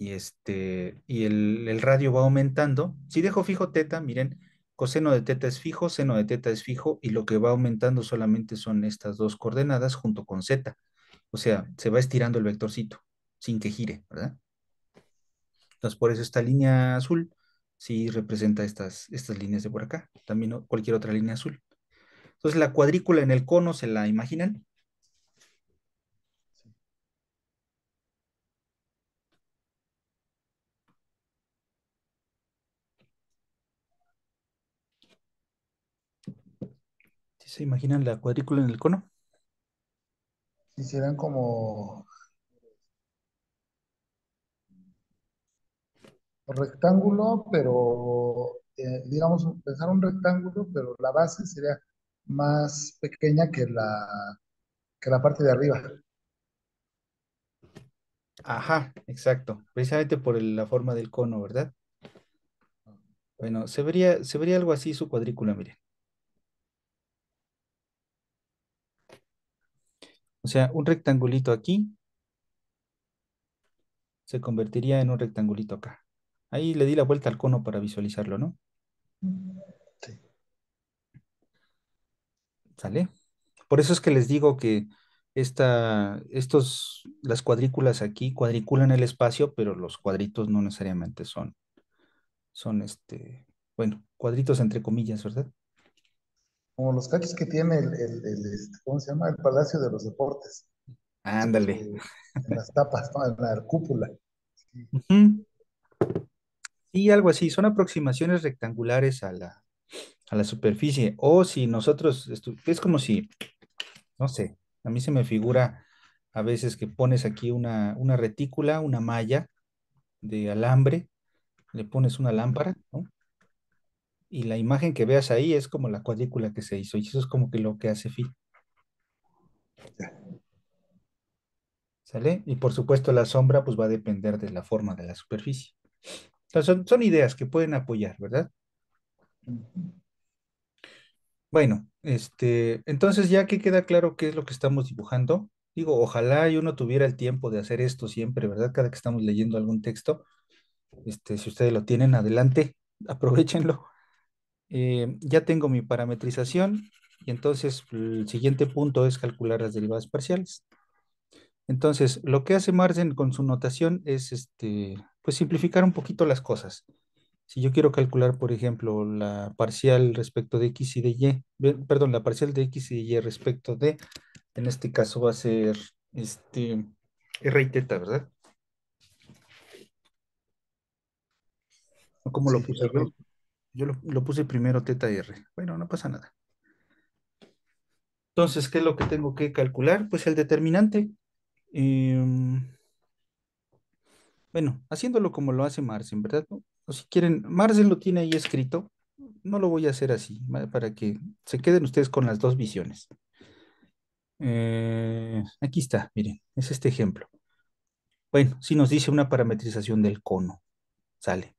Y el radio va aumentando. Si dejo fijo teta, miren, coseno de teta es fijo, seno de teta es fijo, y lo que va aumentando solamente son estas dos coordenadas junto con z. O sea, se va estirando el vectorcito sin que gire, ¿verdad? Entonces, por eso esta línea azul sí representa estas líneas de por acá. También cualquier otra línea azul. Entonces, la cuadrícula en el cono, ¿se la imaginan? ¿Sí se imaginan la cuadrícula en el cono?
Sí, serán como rectángulo, pero digamos, pensar un rectángulo, pero la base sería más pequeña que la parte de arriba.
Ajá, exacto. Precisamente por la forma del cono, ¿verdad? Bueno, se vería algo así su cuadrícula, miren. O sea, un rectangulito aquí se convertiría en un rectangulito acá. Ahí le di la vuelta al cono para visualizarlo, ¿no?
Sí.
¿Sale? Por eso es que les digo que las cuadrículas aquí cuadriculan el espacio, pero los cuadritos no necesariamente son bueno, cuadritos entre comillas, ¿verdad?
Como los cachos que tiene ¿cómo se llama? El Palacio de los Deportes,
Ándale.
en las tapas, ¿no? En la cúpula. Sí.
Ujú. Sí, algo así. Son aproximaciones rectangulares a la superficie. O si nosotros, es como si, no sé, a mí se me figura a veces que pones aquí una retícula, una malla de alambre, le pones una lámpara, ¿no? Y la imagen que veas ahí es como la cuadrícula que se hizo, y eso es como que lo que hace Phi,
Ya.
¿sale? Y por supuesto la sombra pues va a depender de la forma de la superficie. Entonces son ideas que pueden apoyar, ¿verdad?
Ujú.
Bueno, entonces ya que queda claro qué es lo que estamos dibujando, digo, ojalá y uno tuviera el tiempo de hacer esto siempre, ¿verdad? Cada que estamos leyendo algún texto, si ustedes lo tienen, adelante, aprovechenlo. Ya tengo mi parametrización y entonces el siguiente punto es calcular las derivadas parciales. Entonces, lo que hace Marsen con su notación es pues simplificar un poquito las cosas. Si yo quiero calcular, por ejemplo, la parcial respecto de x y de y, perdón, la parcial de x y de y respecto de, en este caso va a ser r y teta, ¿verdad? ¿O cómo lo
Sí,
puse yo?
correcto.
Yo lo puse primero teta r. Bueno, no pasa nada. Entonces, ¿qué es lo que tengo que calcular? Pues el determinante. Em, bueno, haciéndolo como lo hace Marcen, ¿verdad? O si quieren, Marcen lo tiene ahí escrito. No lo voy a hacer así, para que se queden ustedes con las dos visiones. Aquí está, miren, es este ejemplo. Bueno, sí nos dice una parametrización del cono, sale.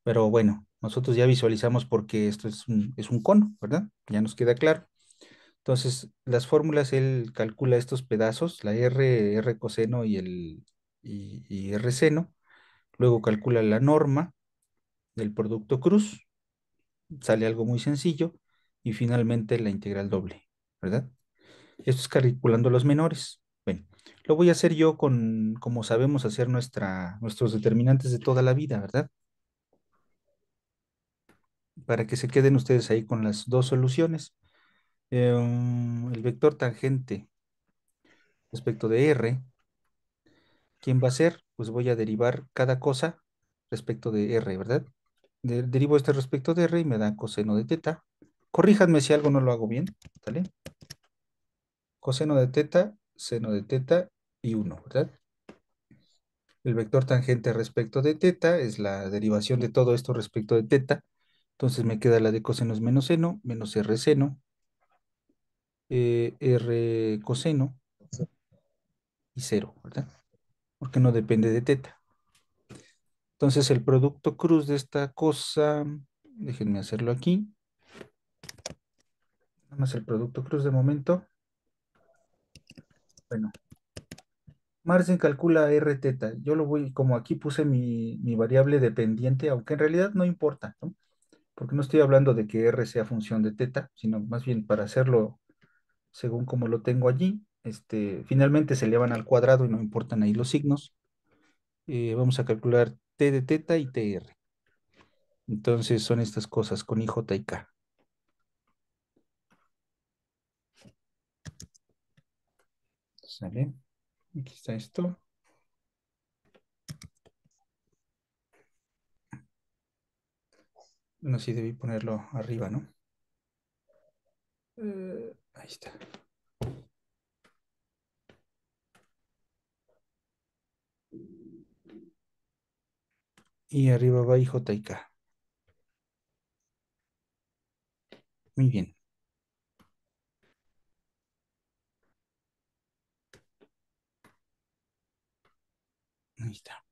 Pero bueno, nosotros ya visualizamos porque esto es un cono, ¿verdad? Ya nos queda claro. Entonces, las fórmulas, él calcula estos pedazos, la R coseno y R seno. Luego calcula la norma del producto cruz, sale algo muy sencillo. Y finalmente la integral doble, ¿verdad? Esto es calculando los menores. Bueno, lo voy a hacer yo como sabemos hacer nuestros determinantes de toda la vida, ¿verdad? Para que se queden ustedes ahí con las dos soluciones. El vector tangente respecto de R, ¿quién va a ser? Pues voy a derivar cada cosa respecto de R, ¿verdad? Derivo este respecto de R y me da coseno de teta. Corríjanme si algo no lo hago bien, ¿vale? Coseno de teta, seno de teta y uno, ¿verdad? El vector tangente respecto de teta es la derivación de todo esto respecto de teta. Entonces me queda la de cosenos menos R seno, R coseno y cero, ¿verdad? Porque no depende de teta. Entonces el producto cruz de esta cosa, déjenme hacerlo aquí, nada más el producto cruz de momento. Bueno, Marcen calcula R teta. Yo lo voy, como aquí puse mi variable dependiente, aunque en realidad no importa, ¿no? Porque no estoy hablando de que R sea función de teta, sino más bien para hacerlo según como lo tengo allí. Finalmente se elevan al cuadrado y no importan ahí los signos. Vamos a calcular t de teta y tr. Entonces son estas cosas con i, j y k. ¿Sale? Aquí está esto. No sé si debí ponerlo arriba, ¿no? Ahí está. Y arriba va i, j y k. Muy bien. Ahí está.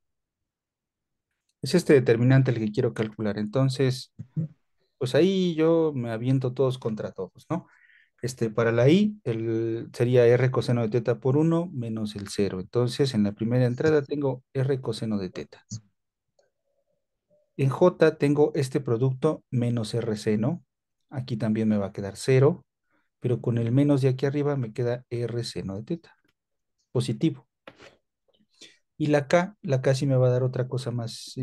Es este determinante el que quiero calcular. Entonces, pues ahí yo me aviento todos contra todos, ¿no? Para la i, sería r coseno de teta por uno menos el cero. Entonces, en la primera entrada tengo r coseno de teta. En j tengo este producto menos r seno. Aquí también me va a quedar cero, pero con el menos de aquí arriba me queda r seno de teta, positivo. Y la K sí me va a dar otra cosa más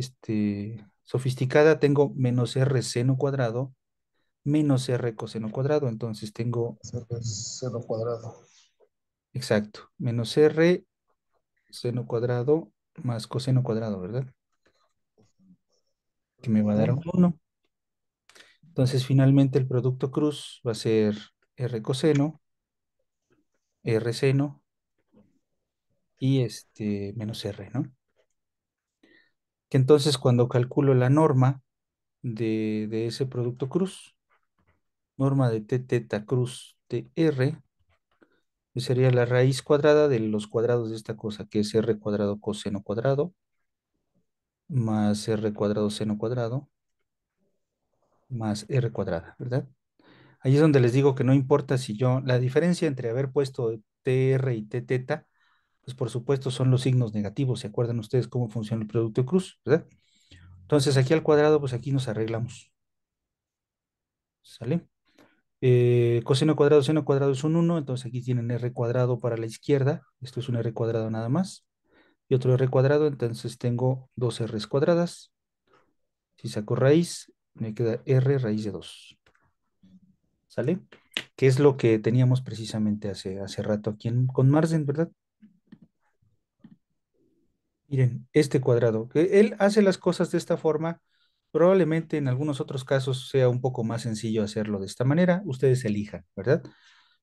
sofisticada. Tengo menos r seno cuadrado menos r coseno cuadrado. Entonces tengo,
Cero cuadrado.
exacto, menos r seno cuadrado más coseno cuadrado, ¿verdad? Que me va a dar un
Ujú.
1. Entonces finalmente el producto cruz va a ser r coseno, r seno y menos r, ¿no? Que entonces cuando calculo la norma de ese producto cruz, norma de t teta cruz de r, pues sería la raíz cuadrada de los cuadrados de esta cosa, que es r cuadrado coseno cuadrado, más r cuadrado seno cuadrado, más r cuadrada, ¿verdad? Ahí es donde les digo que no importa si la diferencia entre haber puesto tr y t teta, pues por supuesto son los signos negativos. ¿Se acuerdan ustedes cómo funciona el producto de cruz, verdad? Entonces aquí al cuadrado, pues aquí nos arreglamos. ¿Sale? Coseno cuadrado, seno cuadrado es un uno, entonces aquí tienen r cuadrado para la izquierda. Esto es un r cuadrado nada más. y otro r cuadrado, entonces tengo dos r's cuadradas. Si saco raíz, me queda r raíz de 2. ¿Sale? Que es lo que teníamos precisamente hace rato aquí con Marsden, ¿verdad? Miren, este cuadrado, que él hace las cosas de esta forma, probablemente en algunos otros casos sea un poco más sencillo hacerlo de esta manera, ustedes elijan, ¿verdad?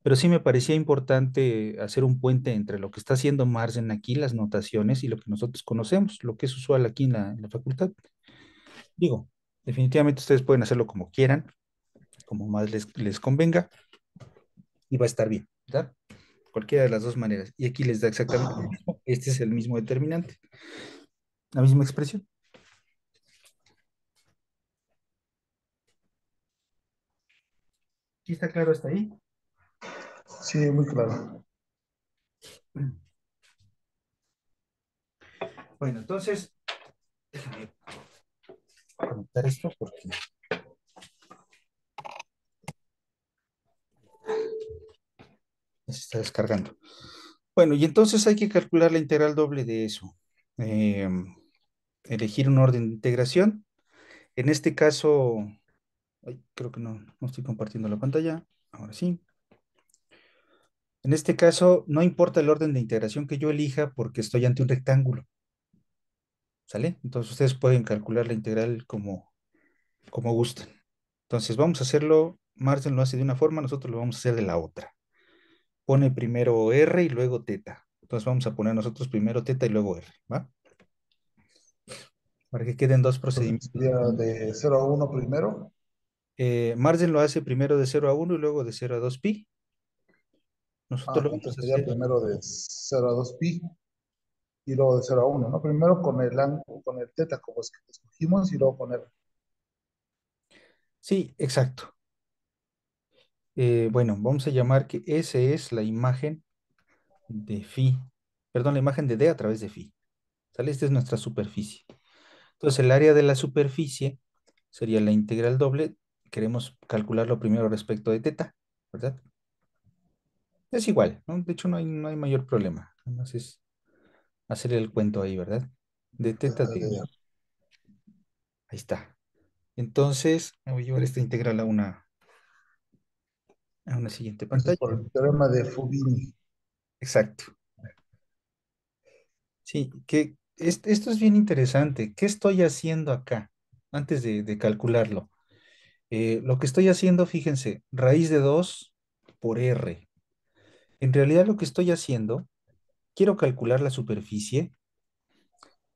Pero sí me parecía importante hacer un puente entre lo que está haciendo Marsden aquí, las notaciones, y lo que nosotros conocemos, lo que es usual aquí en la facultad. Digo, definitivamente ustedes pueden hacerlo como quieran, como más les convenga, y va a estar bien, ¿verdad? Cualquiera de las dos maneras. Y aquí les da exactamente lo mismo. Este es el mismo determinante, la misma expresión. ¿Sí está claro hasta ahí?
Sí, muy claro.
Bueno, entonces, déjame conectar esto porque ya se está descargando. Bueno, y entonces hay que calcular la integral doble de eso. Eh, Elegir un orden de integración. En este caso, ay, creo que no estoy compartiendo la pantalla. Ahora sí. En este caso, no importa el orden de integración que yo elija porque estoy ante un rectángulo. ¿Sale? Entonces ustedes pueden calcular la integral como gusten. Entonces vamos a hacerlo, Marcel lo hace de una forma, nosotros lo vamos a hacer de la otra. Pone primero R y luego teta. Entonces vamos a poner nosotros primero teta y luego R, ¿va? Para que queden dos
Entonces
procedimientos.
sería de 0 a 1 primero.
Marcel lo hace primero de 0 a 1 y luego de 0 a 2 pi. Nosotros lo vamos
Entonces
a
sería
hacer.
primero de 0 a 2 pi y luego de 0 a 1, ¿no? Primero con el teta como es que escogimos y luego con el...
Sí, exacto. Bueno, vamos a llamar que S es la imagen de phi. Perdón, la imagen de D a través de phi. ¿Sale? Esta es nuestra superficie. Entonces, el área de la superficie sería la integral doble. Queremos calcularlo primero respecto de teta, ¿verdad? Es igual, ¿no? De hecho, no hay mayor problema. Nada más es hacer el cuento ahí, ¿verdad? De teta de... Ahí está. Entonces, me voy a llevar esta integral a una siguiente
Eso es
pantalla.
por el teorema de Fubini.
Exacto. Sí, que esto es bien interesante. ¿Qué estoy haciendo acá? Antes de calcularlo. Lo que estoy haciendo, fíjense, raíz de 2 por R. En realidad lo que estoy haciendo, quiero calcular la superficie,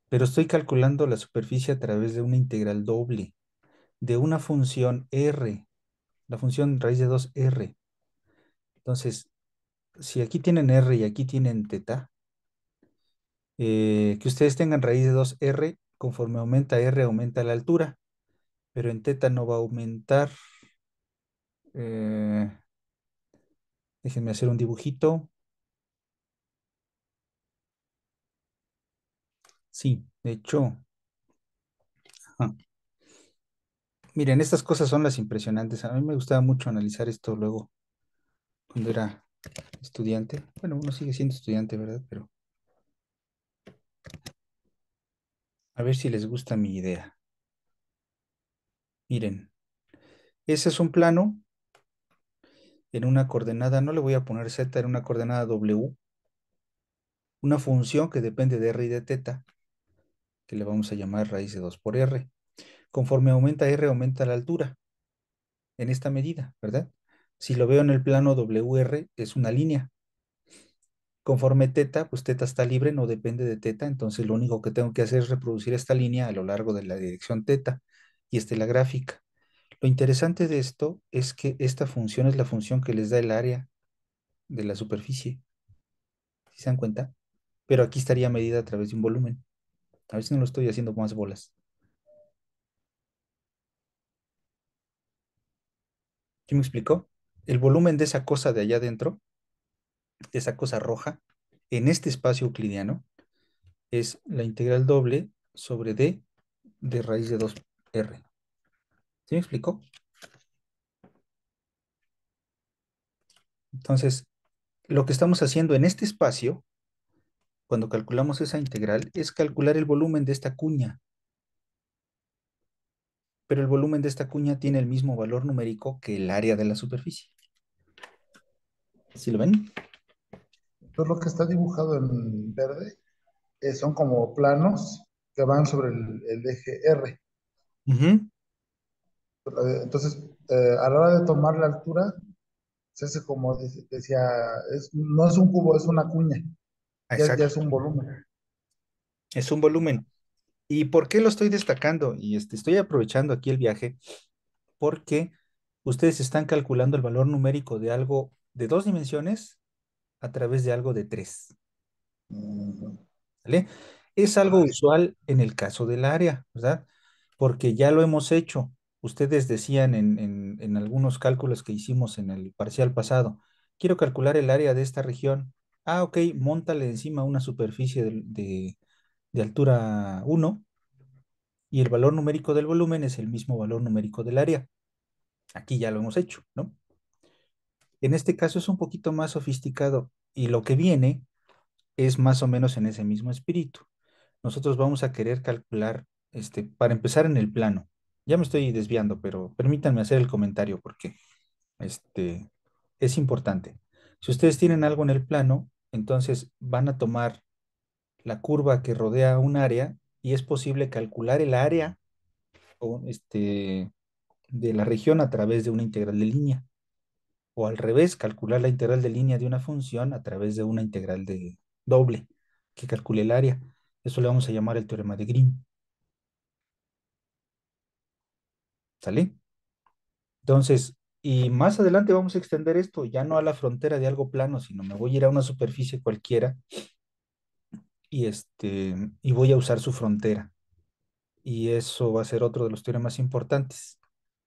pero estoy calculando la superficie a través de una integral doble, de una función R, la función raíz de 2R. Entonces, si aquí tienen R y aquí tienen teta, que ustedes tengan raíz de 2R, conforme aumenta R, aumenta la altura, pero en teta no va a aumentar. Eh, Déjenme hacer un dibujito. Sí, de hecho, ah, miren, estas cosas son las impresionantes. A mí me gustaba mucho analizar esto luego cuando era estudiante. Bueno, uno sigue siendo estudiante, ¿verdad? Pero a ver si les gusta mi idea. Miren, ese es un plano en una coordenada, no le voy a poner z, en una coordenada w, una función que depende de r y de teta, que le vamos a llamar raíz de 2 por r. Conforme aumenta r, aumenta la altura en esta medida, ¿verdad? Si lo veo en el plano WR, es una línea. Conforme teta, pues teta está libre, no depende de teta, entonces lo único que tengo que hacer es reproducir esta línea a lo largo de la dirección teta, y esta es la gráfica. Lo interesante de esto es que esta función es la función que les da el área de la superficie, ¿sí se dan cuenta? Pero aquí estaría medida a través de un volumen. A ver si no lo estoy haciendo con más bolas. ¿Sí me explicó? El volumen de esa cosa de allá adentro, de esa cosa roja, en este espacio euclidiano, es la integral doble sobre d de raíz de 2r. ¿Sí me explicó? Entonces, lo que estamos haciendo en este espacio, cuando calculamos esa integral es calcular el volumen de esta cuña, pero el volumen de esta cuña tiene el mismo valor numérico que el área de la superficie. ¿Sí lo ven?
Entonces lo que está dibujado en verde son como planos que van sobre el eje R.
Ujú,
Entonces, a la hora de tomar la altura, se hace como decía, no es un cubo, es una cuña, ya
exacto.
es un volumen.
Es un volumen. ¿Y por qué lo estoy destacando? Y estoy aprovechando aquí el viaje porque ustedes están calculando el valor numérico de algo de 2 dimensiones a través de algo de tres.
Mm,
¿Vale? Es algo
ah,
usual en el caso del área, ¿verdad? Porque ya lo hemos hecho. Ustedes decían en algunos cálculos que hicimos en el parcial pasado, quiero calcular el área de esta región. Ah, ok, móntale encima una superficie de altura 1 y el valor numérico del volumen es el mismo valor numérico del área. Aquí ya lo hemos hecho, ¿no? En este caso es un poquito más sofisticado y lo que viene es más o menos en ese mismo espíritu. Nosotros vamos a querer calcular, para empezar en el plano. Ya me estoy desviando, pero permítanme hacer el comentario porque este, es importante. Si ustedes tienen algo en el plano, entonces van a tomar la curva que rodea un área y es posible calcular el área o, de la región a través de una integral de línea. O al revés, calcular la integral de línea de una función a través de una integral de doble que calcule el área. Eso le vamos a llamar el teorema de Green. ¿Sale? Entonces, y más adelante vamos a extender esto ya no a la frontera de algo plano, sino me voy a ir a una superficie cualquiera y voy a usar su frontera. Y eso va a ser otro de los teoremas importantes.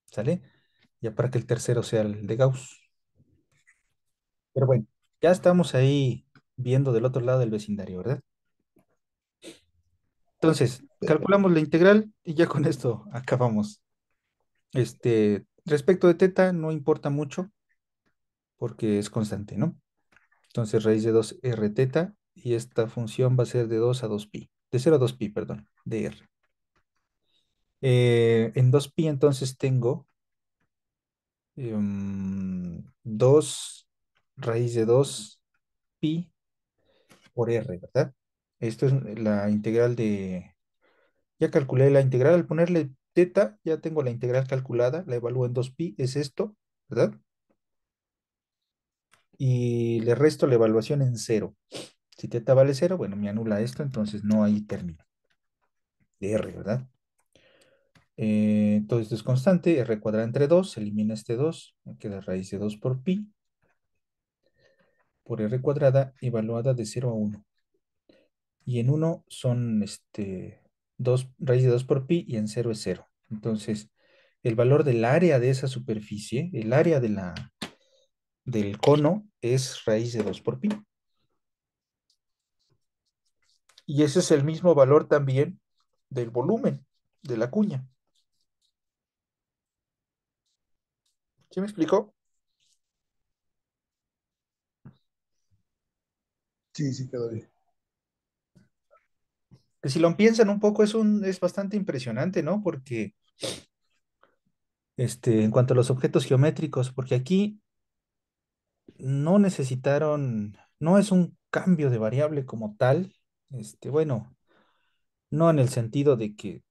¿Sale? Ya para que el tercero sea el de Gauss. Pero bueno, ya estamos ahí viendo del otro lado del vecindario, ¿verdad? Entonces, calculamos la integral y ya con esto acabamos. Respecto de teta, no importa mucho porque es constante, ¿no? Entonces, raíz de 2 r teta y esta función va a ser de 2 a 2 pi, de 0 a 2 pi, perdón, de r. En 2 pi entonces tengo 2 raíz de 2 pi por r, ¿verdad? Esto es la integral ya calculé la integral, al ponerle teta, ya tengo la integral calculada, la evalúo en 2 pi, es esto, ¿verdad? Y le resto la evaluación en cero. Si teta vale cero, bueno, me anula esto, entonces no hay término de r, ¿verdad? Todo esto es constante, r cuadrada entre 2 se elimina este 2 me queda raíz de 2 por pi, por r cuadrada, evaluada de 0 a 1. Y en 1 son 2, raíz de 2 por pi, y en 0 es 0. Entonces, el valor del área de esa superficie, el área del cono, es raíz de 2 por pi. Y ese es el mismo valor también del volumen de la cuña. ¿Sí me explicó?
sí, sí quedó bien.
Que si lo piensan un poco es bastante impresionante, ¿no? Porque en cuanto a los objetos geométricos, porque aquí no necesitaron, no es un cambio de variable como tal, bueno, no en el sentido de que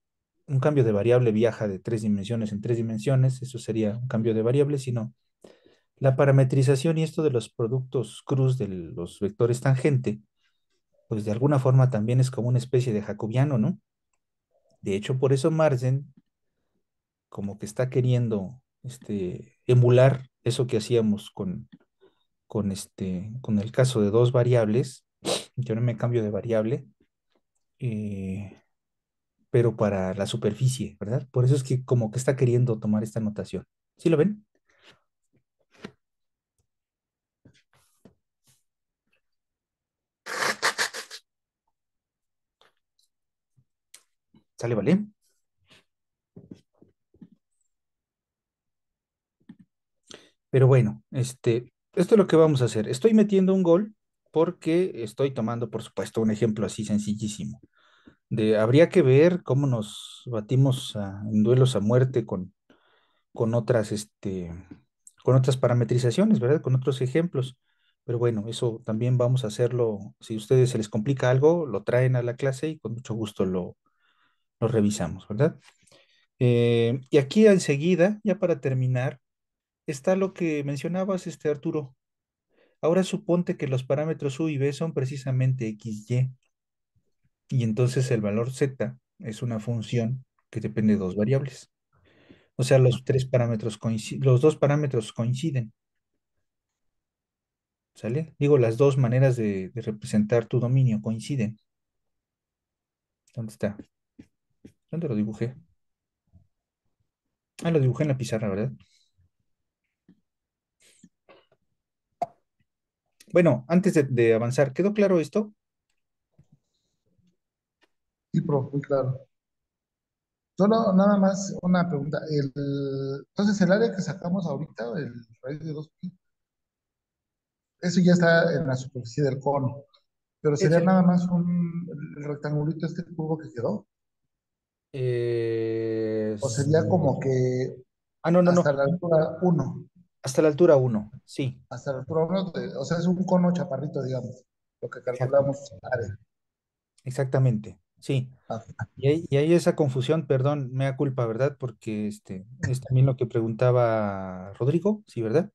un cambio de variable viaja de 3 dimensiones en 3 dimensiones, eso sería un cambio de variable, sino la parametrización y esto de los productos cruz de los vectores tangente, pues de alguna forma también es como una especie de jacobiano, ¿no? De hecho, por eso Marsden como que está queriendo emular eso que hacíamos con el caso de dos variables. Yo no me cambio de variable, eh, pero para la superficie, ¿verdad? Por eso es que como que está queriendo tomar esta notación. ¿Sí lo ven? ¿Sale, vale? Pero bueno, esto es lo que vamos a hacer. Estoy metiendo un gol porque estoy tomando, por supuesto, un ejemplo así sencillísimo. Habría que ver cómo nos batimos en duelos a muerte con otras, con otras parametrizaciones, ¿verdad? Con otros ejemplos. Pero bueno, eso también vamos a hacerlo. Si a ustedes se les complica algo, lo traen a la clase y con mucho gusto lo revisamos, ¿verdad? Y aquí enseguida, ya para terminar, está lo que mencionabas, Arturo. Ahora suponte que los parámetros u y b son precisamente x, y entonces el valor z es una función que depende de dos variables. O sea, los dos parámetros coinciden, ¿sale? Digo, las dos maneras de representar tu dominio coinciden. ¿Dónde está? ¿Dónde lo dibujé? Ah, lo dibujé en la pizarra, ¿verdad? Bueno, antes de avanzar, ¿quedó claro esto?
Sí, profe, muy claro. Solo nada más una pregunta. Entonces, el área que sacamos ahorita, el raíz de 2pi, eso ya está en la superficie del cono, pero sería
Ese.
nada más el rectangulito este cubo que quedó,
Eh,
o
s-
sería como que
no, no, no.
hasta la altura uno,
Hasta la altura uno. Sí,
hasta la altura uno, o sea, es un cono chaparrito, digamos, lo que
exacto.
calculamos área.
Exactamente. Sí.
Ah,
Y hay esa confusión, perdón, mea culpa, ¿verdad? Porque es también lo que preguntaba Rodrigo, ¿sí, verdad?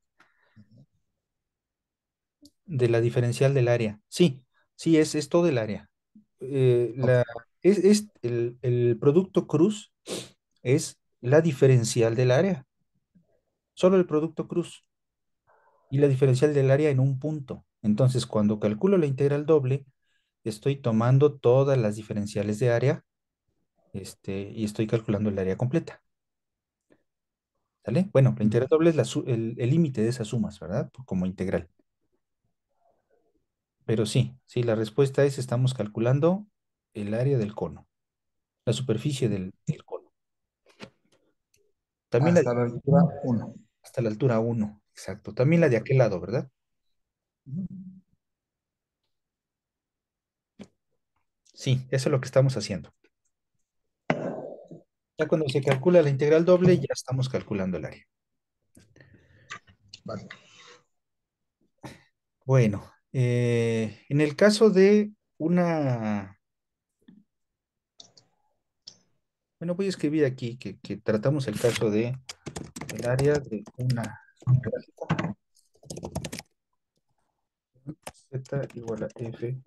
De la diferencial del área. Sí, sí, es todo el área. Eh,
ok.
la, el producto cruz es la diferencial del área, solo el producto cruz y la diferencial del área en un punto. Entonces, cuando calculo la integral doble, estoy tomando todas las diferenciales de área, y estoy calculando el área completa. ¿Sale? Bueno, la integral doble es el límite de esas sumas, ¿verdad? Como integral. Pero sí, sí, la respuesta es estamos calculando el área del cono, la superficie del cono. También
Hasta la altura uno.
hasta la altura uno, exacto. También la de aquel lado, ¿verdad? Sí, eso es lo que estamos haciendo. Ya cuando se calcula la integral doble, ya estamos calculando el área.
Vale.
Bueno, en el caso de bueno, voy a escribir aquí que tratamos el caso de el área de una gráfica z igual a f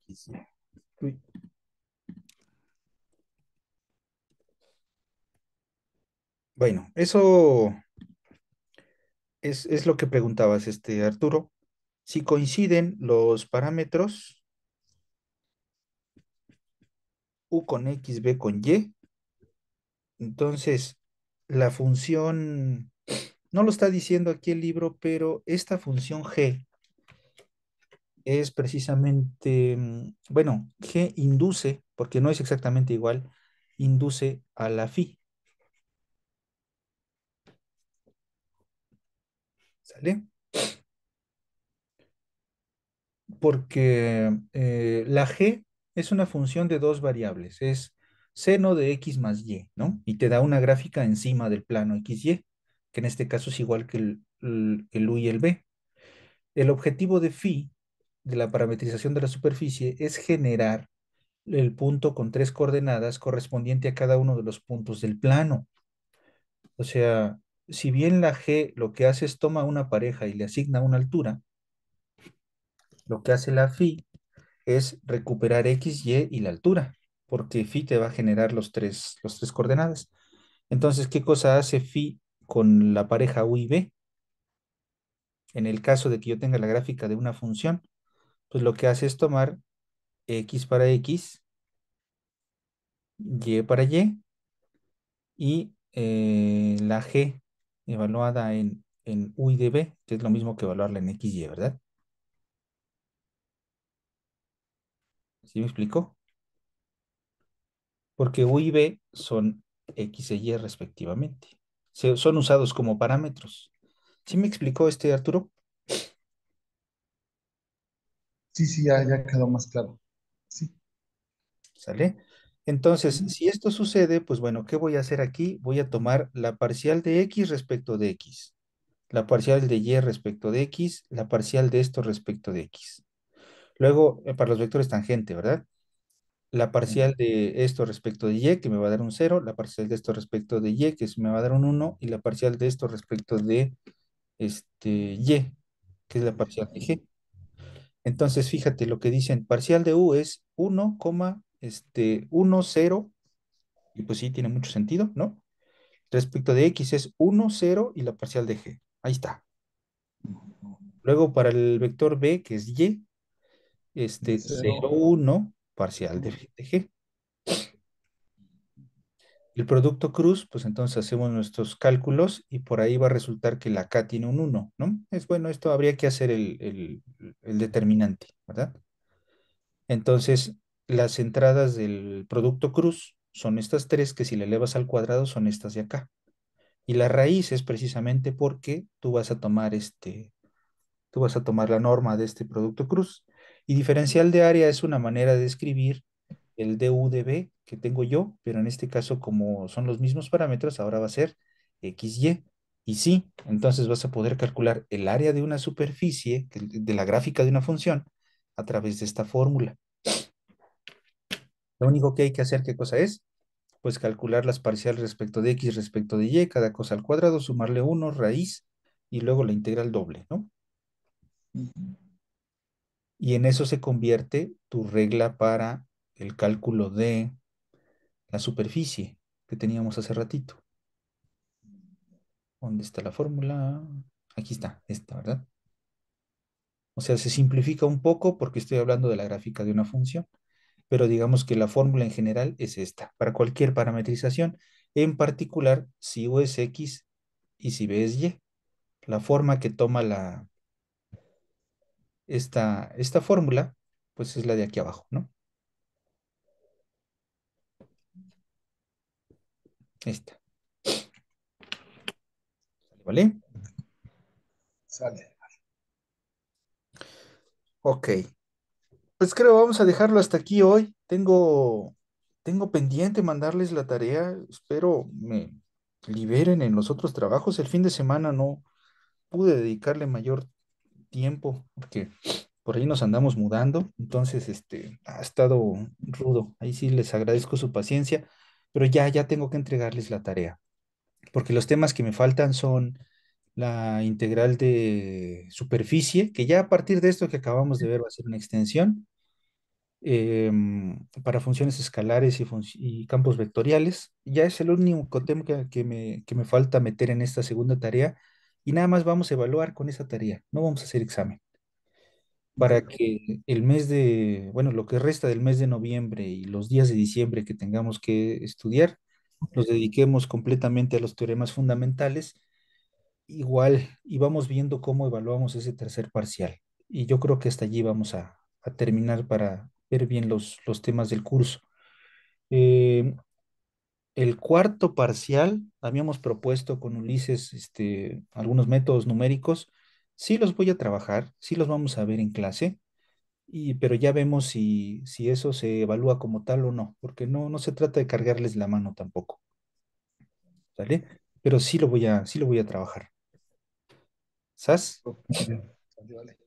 x, y. Uy. Bueno, eso es lo que preguntabas, Arturo. Si coinciden los parámetros u con x, b con y, entonces la función, no lo está diciendo aquí el libro, pero esta función g es precisamente, bueno, g induce, porque no es exactamente igual, induce a la phi, ¿sale? Porque la g es una función de dos variables, es seno de x más y, ¿no? Y te da una gráfica encima del plano xy, que en este caso es igual que el u y el b. El objetivo de phi, de la parametrización de la superficie, es generar el punto con tres coordenadas correspondiente a cada uno de los puntos del plano. O sea, si bien la g lo que hace es toma una pareja y le asigna una altura, lo que hace la phi es recuperar x, y la altura, porque phi te va a generar los tres coordenadas. Entonces, ¿qué cosa hace phi con la pareja u y b? En el caso de que yo tenga la gráfica de una función, pues lo que hace es tomar x para x, y para y la g evaluada en u y de b, que es lo mismo que evaluarla en x, y, ¿verdad? ¿Sí me explico? Porque u y b son x e y respectivamente. Son usados como parámetros. ¿Sí me explicó Arturo?
Sí, sí, ya quedó más claro. Sí.
¿Sale? Entonces,
Ujú.
si esto sucede, pues bueno, ¿qué voy a hacer aquí? Voy a tomar la parcial de x respecto de x, la parcial de y respecto de x, la parcial de esto respecto de x. Luego, para los vectores tangente, ¿verdad? La parcial de esto respecto de y, que me va a dar un cero, la parcial de esto respecto de y, que me va a dar un uno, y la parcial de esto respecto de y, que es la parcial de g. Entonces, fíjate lo que dicen, parcial de u es 1, 1, 0, y pues sí, tiene mucho sentido, ¿no? Respecto de x es 1, 0 y la parcial de g. Ahí está. Luego, para el vector b, que es y,
Cero.
0, 1, parcial de g. El producto cruz, pues entonces hacemos nuestros cálculos y por ahí va a resultar que la K tiene un uno, ¿no? Es bueno, esto habría que hacer el determinante, ¿verdad? Entonces, las entradas del producto cruz son estas tres que si le elevas al cuadrado son estas de acá. Y la raíz es precisamente porque tú vas a tomar la norma de este producto cruz. Y diferencial de área es una manera de escribir el du de b que tengo yo, pero en este caso, como son los mismos parámetros, ahora va a ser xy. Y sí, entonces vas a poder calcular el área de una superficie, de la gráfica de una función, a través de esta fórmula. Lo único que hay que hacer, ¿qué cosa es? Pues calcular las parciales respecto de x respecto de y, cada cosa al cuadrado, sumarle uno, raíz, y luego la integral doble, ¿no?
Ujú.
Y en eso se convierte tu regla para el cálculo de la superficie que teníamos hace ratito. ¿Dónde está la fórmula? Aquí está, esta, ¿verdad? O sea, se simplifica un poco porque estoy hablando de la gráfica de una función, pero digamos que la fórmula en general es esta, para cualquier parametrización, en particular si U es X y si B es Y. La forma que toma esta fórmula, pues es la de aquí abajo, ¿no? Esta, ¿vale?
Sale.
Ok, pues creo vamos a dejarlo hasta aquí hoy. Tengo pendiente mandarles la tarea. Espero me liberen en los otros trabajos. El fin de semana no pude dedicarle mayor tiempo porque por ahí nos andamos mudando. Entonces, ha estado rudo. Ahí sí les agradezco su paciencia, pero ya tengo que entregarles la tarea porque los temas que me faltan son la integral de superficie, que ya a partir de esto que acabamos de ver va a ser una extensión para funciones escalares y campos vectoriales. Ya es el único tema que me falta meter en esta segunda tarea y nada más vamos a evaluar con esa tarea, no vamos a hacer examen, para
Ujú.
que bueno, lo que resta del mes de noviembre y los días de diciembre que tengamos que estudiar, los dediquemos completamente a los teoremas fundamentales, igual, y vamos viendo cómo evaluamos ese tercer parcial. Y yo creo que hasta allí vamos a terminar para ver bien los temas del curso. Eh, el cuarto parcial, habíamos propuesto con Ulises algunos métodos numéricos. Sí los voy a trabajar, sí los vamos a ver en clase, pero ya vemos si eso se evalúa como tal o no, porque no se trata de cargarles la mano tampoco, ¿sale? Pero sí lo voy a trabajar. ¿Sas?
Muy bien. Sale, vale.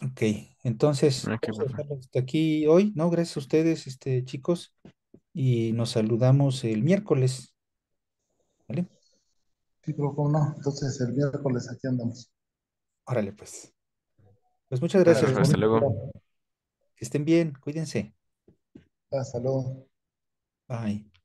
Ok, entonces
Ok,
vamos a
profe.
dejarlo hasta aquí hoy, ¿no? Gracias a ustedes, chicos, y nos saludamos el miércoles, ¿vale?
Sí, pero cómo no. Entonces el miércoles aquí andamos.
Órale, pues. Pues muchas
Vale,
gracias,
profe,
Sale,
hasta
Rosy.
luego.
bonito.
Que estén bien, cuídense.
Hasta luego.
Bye.